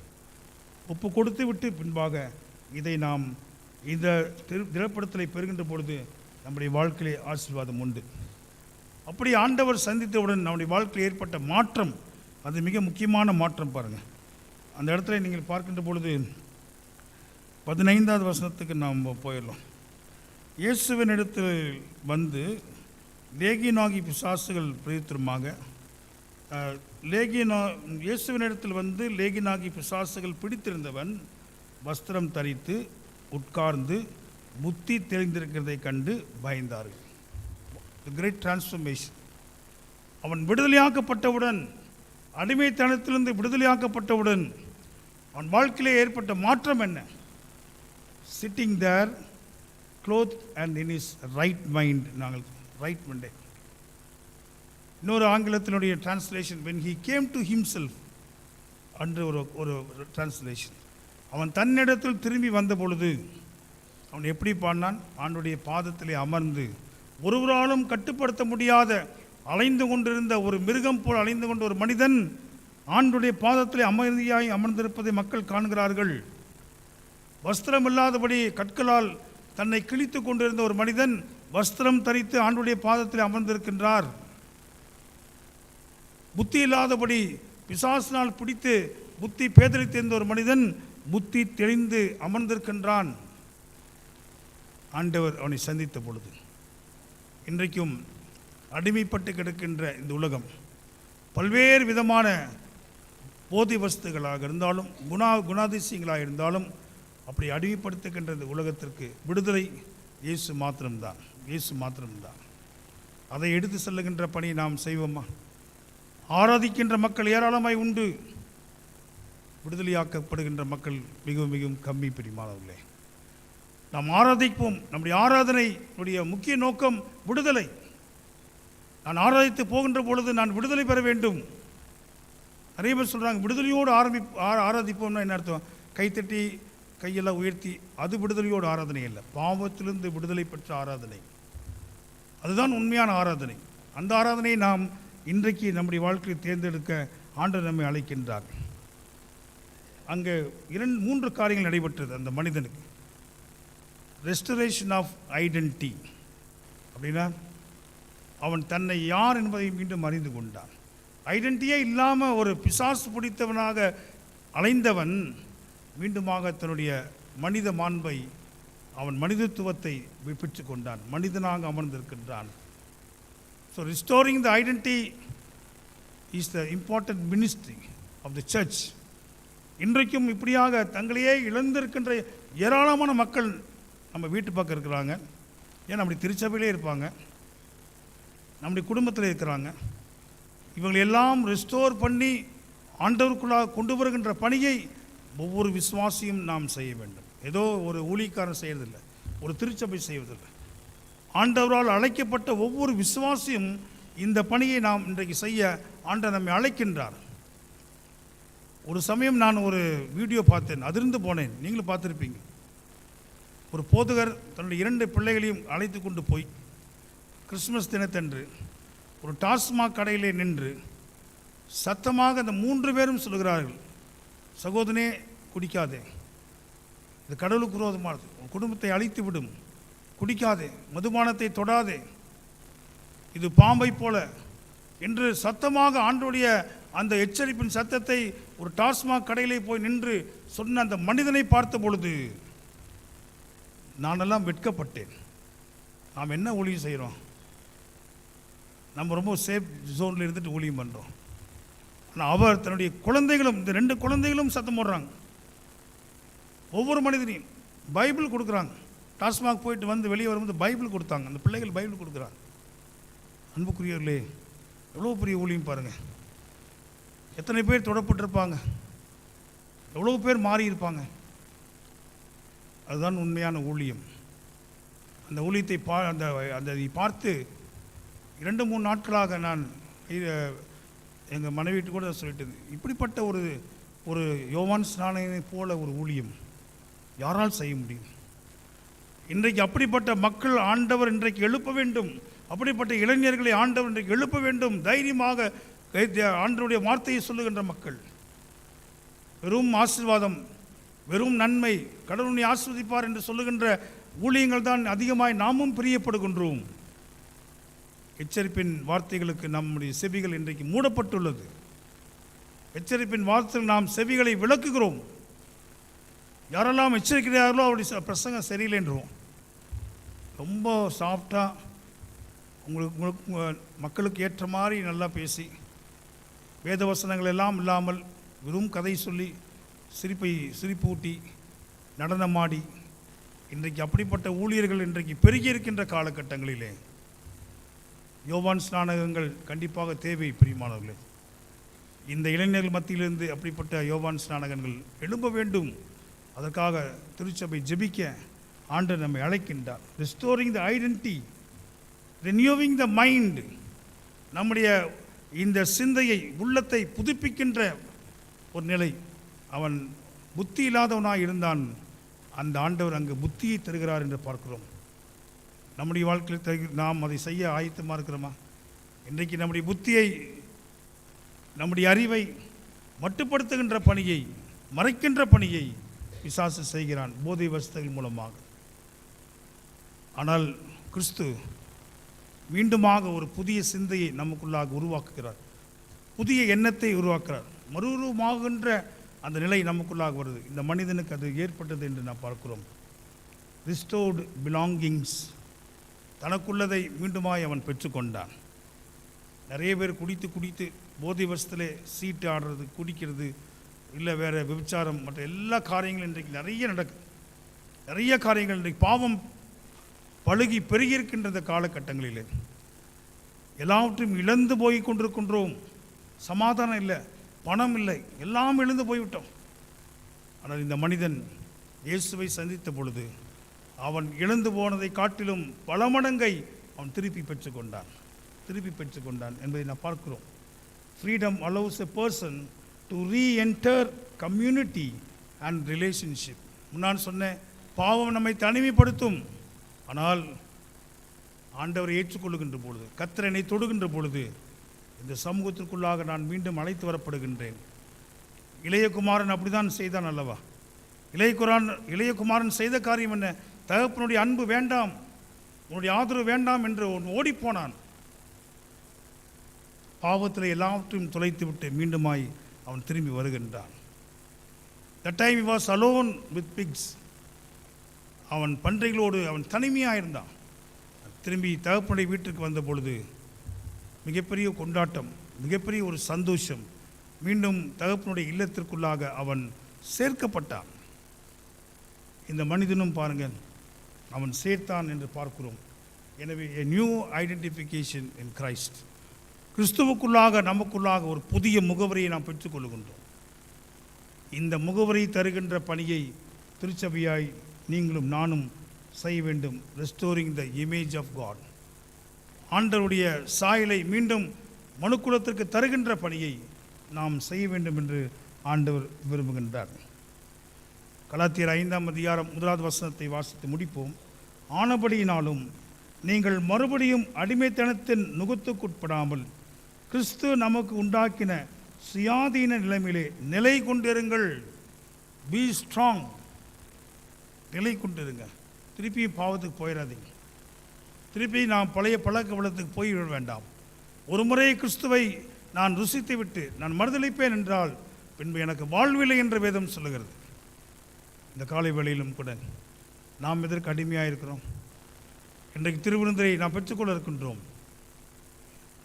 ஒப்பு கொடுத்து விட்டு பின்பாக இதை நாம் இந்த திடப்படுத்தலை பெறுகின்ற பொழுது நம்முடைய வாழ்க்கையிலே ஆசீர்வாதம் உண்டு. அப்படி ஆண்டவர் சந்தித்தவுடன் நம்முடைய வாழ்க்கையில் ஏற்பட்ட மாற்றம், அது மிக முக்கியமான மாற்றம். பாருங்கள், அந்த இடத்துல நீங்கள் பார்க்கின்ற பொழுது 15வது வசனத்துக்கு நாம் போயிடலாம். இயேசுவின் இடத்தில் வந்து லேகியனாகி பிசாசுகள் பிரதித்திரமாக இயேசுவின் இடத்தில் வந்து லேகியனாகி பிசாசுகள் பிடித்திருந்தவன் வஸ்திரம் தரித்து உட்கார்ந்து புத்தி தெளிந்திருக்கிறதை கண்டு பயந்தார்கள். Great transformation. அவன் விடுதலையாக்கப்பட்டவுடன், அடிமைத்தனத்திலிருந்து விடுதலையாக்கப்பட்டவுடன் அவன் வாழ்க்கையிலே ஏற்பட்ட மாற்றம் என்ன? Sitting there clothed and in his right mind. நாங்கள் ரைட் மண்டே. இன்னொரு ஆங்கிலத்தினுடைய translation, when he came to himself என்று ஒரு டிரான்ஸ்லேஷன். அவன் தன்னிடத்தில் திரும்பி வந்த பொழுது அவன் எப்படி பாடினான்? ஆண்டுடைய பாதத்திலே அமர்ந்து, ஒருவராலும் கட்டுப்படுத்த முடியாத அலைந்து கொண்டிருந்த ஒரு மிருகம் போல் அலைந்து கொண்ட ஒரு மனிதன் ஆண்டுடைய பாதத்திலே அமைதியாய் அமர்ந்திருப்பதை மக்கள் காண்கிறார்கள். வஸ்திரம் இல்லாதபடி கற்களால் தன்னை கிழித்து கொண்டிருந்த ஒரு மனிதன் வஸ்திரம் தரித்து ஆண்டுடைய பாதத்தில் அமர்ந்திருக்கின்றார். புத்தி இல்லாதபடி பிசாசினால் பிடித்து புத்தி பேதலித்திருந்த ஒரு மனிதன் புத்தி தெளிந்து அமர்ந்திருக்கின்றான். ஆண்டவர் அவனை சந்தித்த பொழுது, இன்றைக்கும் அடிமைப்பட்டு கிடக்கின்ற இந்த உலகம் பல்வேறு விதமான போதை வஸ்துகளாக இருந்தாலும் குணாதிசயங்களாக இருந்தாலும் அப்படி அடிமைப்படுத்துகின்ற இந்த உலகத்திற்கு விடுதலை இயேசு மாத்திரம்தான். இயேசு மாத்திரம்தான். அதை எடுத்து செல்லுகின்ற பணி நாம் செய்வோமா? ஆராதிக்கின்ற மக்கள் ஏராளமாய் உண்டு, விடுதலையாக்கப்படுகின்ற மக்கள் மிகவும் மிகவும் கம்மி பிரிமானவர்களே. நாம் ஆராதிப்போம். நம்முடைய ஆராதனையுடைய முக்கிய நோக்கம் விடுதலை. நான் ஆராதித்து போகின்ற பொழுது நான் விடுதலை பெற வேண்டும். நிறைய பேர் சொல்கிறாங்க விடுதலையோடு ஆராதிப்போம்னா என்ன அர்த்தம்? கைத்தட்டி கையெல்லாம் உயர்த்தி, அது விடுதலையோடு ஆராதனை இல்லை. பாவத்திலிருந்து விடுதலை பெற்ற ஆராதனை, அதுதான் உண்மையான ஆராதனை. அந்த ஆராதனையை நாம் இன்றைக்கு நம்முடைய வாழ்க்கையை தேர்ந்தெடுக்க ஆண்டவர் நம்மை அழைக்கின்றார். அங்கே 3 காரியங்கள் நடைபெற்றது அந்த மனிதனுக்கு. ரெஸ்டரேஷன் ஆஃப் ஐடென்டிட்டி அப்படின்னா, அவன் தன்னை யார் என்பதை மீண்டும் அறிந்து கொண்டான். ஐடென்டிட்டியே இல்லாமல் ஒரு பிசாசு பிடித்தவனாக அலைந்தவன் மீண்டுமாக தன்னுடைய மனித மாண்பை, அவன் மனிதத்துவத்தை பெற்று கொண்டான், மனிதனாக அமர்ந்திருக்கின்றான். So restoring the identity is the important ministry of the church. இன்றைக்கும் இப்படியாக தங்களையே இழந்திருக்கின்ற ஏராளமான மக்கள் நம்ம வீட்டு பக்கம் இருக்கிறாங்க. ஏன் நம்முடைய திருச்சபையிலே இருப்பாங்க, நம்முடைய குடும்பத்தில் இருக்கிறாங்க. இவங்களெல்லாம் ரெஸ்டோர் பண்ணி ஆண்டவருக்குள்ளாக கொண்டு வருகின்ற பணியை ஒவ்வொரு விசுவாசியும் நாம் செய்ய வேண்டும். ஏதோ ஒரு ஊழியக்காரன் செய்வதில்லை, ஒரு திருச்சபை செய்வதில்லை. ஆண்டவரால் அழைக்கப்பட்ட ஒவ்வொரு விசுவாசியும் இந்த பணியை நாம் இன்றைக்கு செய்ய ஆண்டவர் நம்மை அழைக்கின்றார். ஒரு சமயம் நான் ஒரு வீடியோ பார்த்தேன், அதிர்ந்து போனேன். நீங்களும் பார்த்துருப்பீங்க. ஒரு போதகர் தன்னுடைய 2 பிள்ளைகளையும் அழைத்து கொண்டு போய் கிறிஸ்துமஸ் தினத்தன்று ஒரு டாஸ்மாக் கடையிலே நின்று சத்தமாக அந்த 3 பேரும் சொல்கிறார்கள், சகோதரனே குடிக்காதே, இது கடவுளுக்கு விரோதமானது, உன் குடும்பத்தை அழித்து விடும், குடிக்காதே, மதுபானத்தை தொடாதே, இது பாம்பை போல என்று சத்தமாக ஆண்டவருடைய அந்த எச்சரிப்பின் சத்தத்தை ஒரு டாஸ்மாக் கடையிலே போய் நின்று சொன்ன அந்த மனிதனை பார்த்த பொழுது நானெல்லாம் வெட்கப்பட்டேன். நாம் என்ன ஊழியம் செய்கிறோம்? நம்ம ரொம்ப சேஃப் ஜோனில் இருந்துட்டு ஊழியம் பண்ணுறோம். ஆனால் அவர் தன்னுடைய குழந்தைகளும், இந்த 2 குழந்தைகளும் சத்தம் போடுறாங்க. ஒவ்வொரு மனிதனையும் பைபிள் கொடுக்குறாங்க. டாஸ்மாக் போயிட்டு வந்து வெளியே வரும்போது பைபிள் கொடுத்தாங்க. அந்த பிள்ளைகள் பைபிள் கொடுக்குறாங்க. அன்புக்குரியவர்களே, எவ்வளோ பெரிய ஊழியம் பாருங்கள். எத்தனை பேர் தொடப்பட்டிருப்பாங்க, எவ்வளோ பேர் மாறி இருப்பாங்க. அதுதான் உண்மையான ஊழியம். அந்த ஊழியத்தை அந்த பார்த்து 2-3 நாட்களாக நான் எங்கள் மனைவிட்டு கூட சொல்லிட்டு, இப்படிப்பட்ட ஒரு யோவான் ஸ்நானனை போல ஒரு ஊழியம் யாரால் செய்ய முடியும்? இன்றைக்கு அப்படிப்பட்ட மக்கள் ஆண்டவர் இன்றைக்கு எழுப்ப வேண்டும். அப்படிப்பட்ட இளைஞர்களை ஆண்டவர் இன்றைக்கு எழுப்ப வேண்டும். தைரியமாக ஆண்டவருடைய வார்த்தையை சொல்லுகின்ற மக்கள். வெறும் ஆசீர்வாதம், வெறும் நன்மை, கடவுளை ஆசீர்வதிப்பார் என்று சொல்லுகின்ற ஊழியங்கள் தான் அதிகமாய் நாமும் பிரியப்படுகின்றோம். எச்சரிப்பின் வார்த்தைகளுக்கு நம்முடைய செவிகள் இன்றைக்கு மூடப்பட்டுள்ளது. எச்சரிப்பின் வார்த்தைகள் நாம் செவிகளை விளக்குகிறோம். யாரெல்லாம் எச்சரிக்கிறார்களோ அவருடைய பிரசங்கம் சரியில்லை என்றும் ரொம்ப சாஃப்டாக உங்களுக்கு மக்களுக்கு ஏற்ற மாதிரி நல்லா பேசி, வேதவசனங்கள் எல்லாம் இல்லாமல் வெறும் கதை சொல்லி சிரிப்பு ஊட்டி நடனமாடி, இன்றைக்கு அப்படிப்பட்ட ஊழியர்கள் இன்றைக்கு பெருகி இருக்கின்ற காலகட்டங்களிலே யோவான் ஸ்நானகங்கள் கண்டிப்பாக தேவை. பிரியமானவர்களே, இந்த இளைஞர்கள் மத்தியிலிருந்து அப்படிப்பட்ட யோவான் ஸ்நானகங்கள் எழும்ப வேண்டும். அதற்காக திருச்சபை ஜெபிக்க ஆண்டவர் நம்மை அழைக்கின்றார். Restoring the identity, renewing the mind. நம்முடைய இந்த சிந்தையை, உள்ளத்தை புதுப்பிக்கின்ற ஒரு நிலை. அவன் புத்தி இல்லாதவனாக இருந்தான், அந்த ஆண்டவர் அங்கு புத்தியை தருகிறார் என்று பார்க்கிறோம். நம்முடைய வாழ்க்கையில் நாம் அதை செய்ய ஆயத்தமாக இருக்கிறோமா? இன்றைக்கு நம்முடைய புத்தியை, நம்முடைய அறிவை மட்டுப்படுத்துகின்ற பணியை, மறைக்கின்ற பணியை பிசாசு செய்கிறான் போதை வஸ்துகள் மூலமாக. ஆனால் கிறிஸ்து மீண்டுமாக ஒரு புதிய சிந்தையை நமக்குள்ளாக உருவாக்குகிறார். புதிய எண்ணத்தை உருவாக்குகிறார். மறுரூபமாகின்ற அந்த நிலை நமக்குள்ளாக வருது. இந்த மனிதனுக்கு அது ஏற்பட்டது என்று நாம் பார்க்கிறோம். ரிஸ்டோர்டு பிலாங்கிங்ஸ், தனக்குள்ளதை மீண்டுமாய் அவன் பெற்றுக்கொண்டான். நிறைய பேர் குடித்து போதை வசத்திலே சீட்டு ஆடுறது, குடிக்கிறது, இல்லை வேறு விபச்சாரம், மற்ற எல்லா காரியங்களும் இன்றைக்கு நிறைய நடக்குது. நிறைய காரியங்கள் இன்றைக்கு பாவம் பழுகி பெருகியிருக்கின்ற இந்த காலகட்டங்களில் எல்லாவற்றையும் இழந்து போய் கொண்டிருக்கின்றோம். சமாதானம் இல்லை, பணம் இல்லை, எல்லாம் இழந்து போய்விட்டோம். ஆனால் இந்த மனிதன் இயேசுவை சந்தித்த பொழுது அவன் இழந்து போனதை காட்டிலும் பல மடங்கை அவன் திருப்பி பெற்றுக்கொண்டான் என்பதை நான் பார்க்கிறோம். Freedom allows a person to reenter community and relationship. முன்னான் சொன்ன பாவம் நம்மை தனிமைப்படுத்தும். ஆனால் ஆண்டவரை ஏற்றுக்கொள்ளுகின்ற பொழுது, கர்த்தரை தொடுகின்ற பொழுது, இந்த சமூகத்திற்குள்ளாக நான் மீண்டும் அழைத்து வரப்படுகின்றேன். இளையகுமாரன் அப்படிதான் செய்தான் அல்லவா? இளையகுமாரன் செய்த காரியம் என்ன? தகப்பனுடைய அன்பு வேண்டாம், உன்னுடைய ஆதரவு வேண்டாம் என்று ஓடிப்போனான். பாவத்தில் எல்லாவற்றையும் தொலைத்துவிட்டு மீண்டுமாய் அவன் திரும்பி வருகின்றான். That time he was alone with pigs. அவன் பன்றிகளோடு அவன் தனிமையாக இருந்தான். திரும்பி தகப்பனுடைய வீட்டிற்கு வந்த பொழுது மிகப்பெரிய கொண்டாட்டம், மிகப்பெரிய ஒரு சந்தோஷம். மீண்டும் தகப்பனுடைய இல்லத்திற்குள்ளாக அவன் சேர்க்கப்பட்டான். இந்த மனிதனும் பாருங்கள், அவன் சேர்த்தான் என்று பார்க்கிறோம். எனவே a new identification in Christ. கிறிஸ்துவுக்குள்ளாக நமக்குள்ளாக ஒரு புதிய முகவரியை நாம் பெற்றுக்கொள்கின்றோம். இந்த முகவரி தருகின்ற பணியை திருச்சபையாய் நீங்களும் நானும் செய்ய வேண்டும். Restoring the image of God. ஆண்டவருடைய சாயலை மீண்டும் மனுக்குலத்திற்கு தருகின்ற பணியை நாம் செய்ய வேண்டும் என்று ஆண்டவர் விரும்புகின்றார். கலாத்தியர் 5ஆம் அதிகாரம் 1வது வசனத்தை வாசித்து முடிப்போம். ஆனபடியினாலும் நீங்கள் மறுபடியும் அடிமைத்தனத்தின் நுகத்துக்குட்படாமல் கிறிஸ்து நமக்கு உண்டாக்கின சுயாதீன நிலைமையிலே நிலை கொண்டிருங்கள். Be strong. நிலை கொண்டிருங்க. திருப்பி பாவத்துக்கு போயிடாதீங்க. திருப்பி நாம் பழைய பழக்க வழக்கத்துக்கு போய்விட வேண்டாம். ஒரு முறை கிறிஸ்துவை நான் ருசித்து விட்டு நான் மறுதளிப்பேன் என்றால் பின்பு எனக்கு வாழ்வில்லை என்ற வேதம் சொல்லுகிறது. இந்த காலை வேளையிலும் கூட நாம் எதற்கு அடிமையாக இருக்கிறோம்? இன்றைக்கு திருவிருந்தரை நாம் பெற்றுக்கொள்ள இருக்கின்றோம்.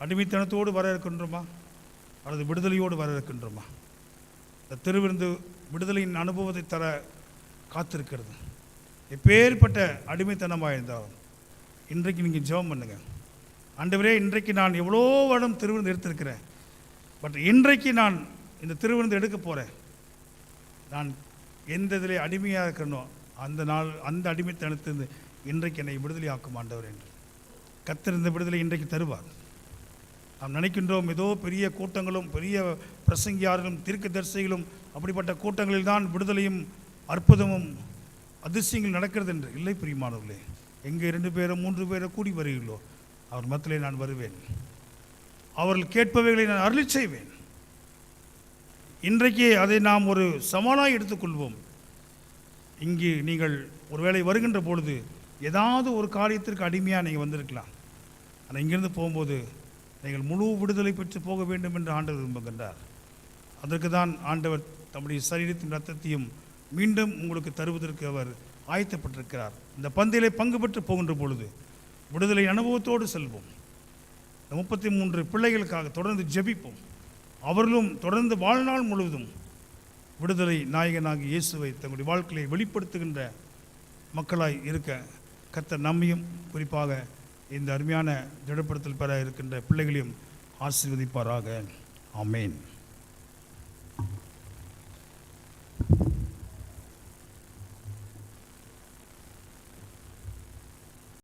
அடிமைத்தனத்தோடு வர இருக்கின்றோமா அல்லது விடுதலையோடு வர இருக்கின்றோமா? இந்த திருவிருந்து விடுதலையின் அனுபவத்தை தர காத்திருக்கிறது. எப்பேற்பட்ட அடிமைத்தனமாக இருந்தாலும் இன்றைக்கு நீங்கள் ஜெபம் பண்ணுங்க. ஆண்டவரே, இன்றைக்கு நான் எவ்வளோ வருடம் திருவிருந்து எடுத்திருக்கிறேன், பட் இன்றைக்கு நான் இந்த திருவிருந்து எடுக்க போகிறேன். நான் எந்த இதிலே அடிமையாக இருக்கிறனோ அந்த அடிமைத்தனத்திலிருந்து இன்றைக்கு என்னை விடுதலை ஆக்கும் ஆண்டவர் என்று கர்த்தர் இந்த விடுதலை இன்றைக்கு தருவார். நாம் நினைக்கின்றோம் ஏதோ பெரிய கூட்டங்களும் பெரிய பிரசங்கியார்களும் தீர்க்கதரிசிகளும் அப்படிப்பட்ட கூட்டங்களில் தான் விடுதலையும் அற்புதமும் அதிசயங்கள் நடக்கிறது என்று. இல்லை பிரியமானவர்களே, எங்கே 2 பேரோ 3 பேரோ கூடி வருகிறீர்களோ அவர் மத்தியிலே நான் வருவேன். அவர்கள் கேட்பவைகளை நான் அருளி செய்வேன். இன்றைக்கு அதை நாம் ஒரு சவாலாக எடுத்துக்கொள்வோம். இங்கு நீங்கள் ஒருவேளை வருகின்ற பொழுது ஏதாவது ஒரு காரியத்திற்கு அடிமையாக நீங்கள் வந்திருக்கலாம். ஆனால் இங்கிருந்து போகும்போது நீங்கள் முழு விடுதலை பெற்று போக வேண்டும் என்று ஆண்டவர் விரும்புகின்றார். அதற்கு தான் ஆண்டவர் தம்முடைய சரீரத்தின் இரத்தத்தையும் மீண்டும் உங்களுக்கு தருவதற்கு அவர் ஆயத்தப்பட்டிருக்கிறார். இந்த பந்தியிலே பங்கு பெற்று போகின்ற பொழுது விடுதலை அனுபவத்தோடு செல்வோம். இந்த 33 பிள்ளைகளுக்காக தொடர்ந்து ஜெபிப்போம். அவர்களும் தொடர்ந்து வாழ்நாள் முழுவதும் விடுதலை நாயகனாகி இயேசுவை தங்களுடைய வாழ்க்கையை வெளிப்படுத்துகின்ற மக்களாய் இருக்க கர்த்தர் நம்மையும் குறிப்பாக இந்த அருமையான திடப்படுத்தல் பெற இருக்கின்ற பிள்ளைகளையும் ஆசீர்வதிப்பாராக. ஆமென்.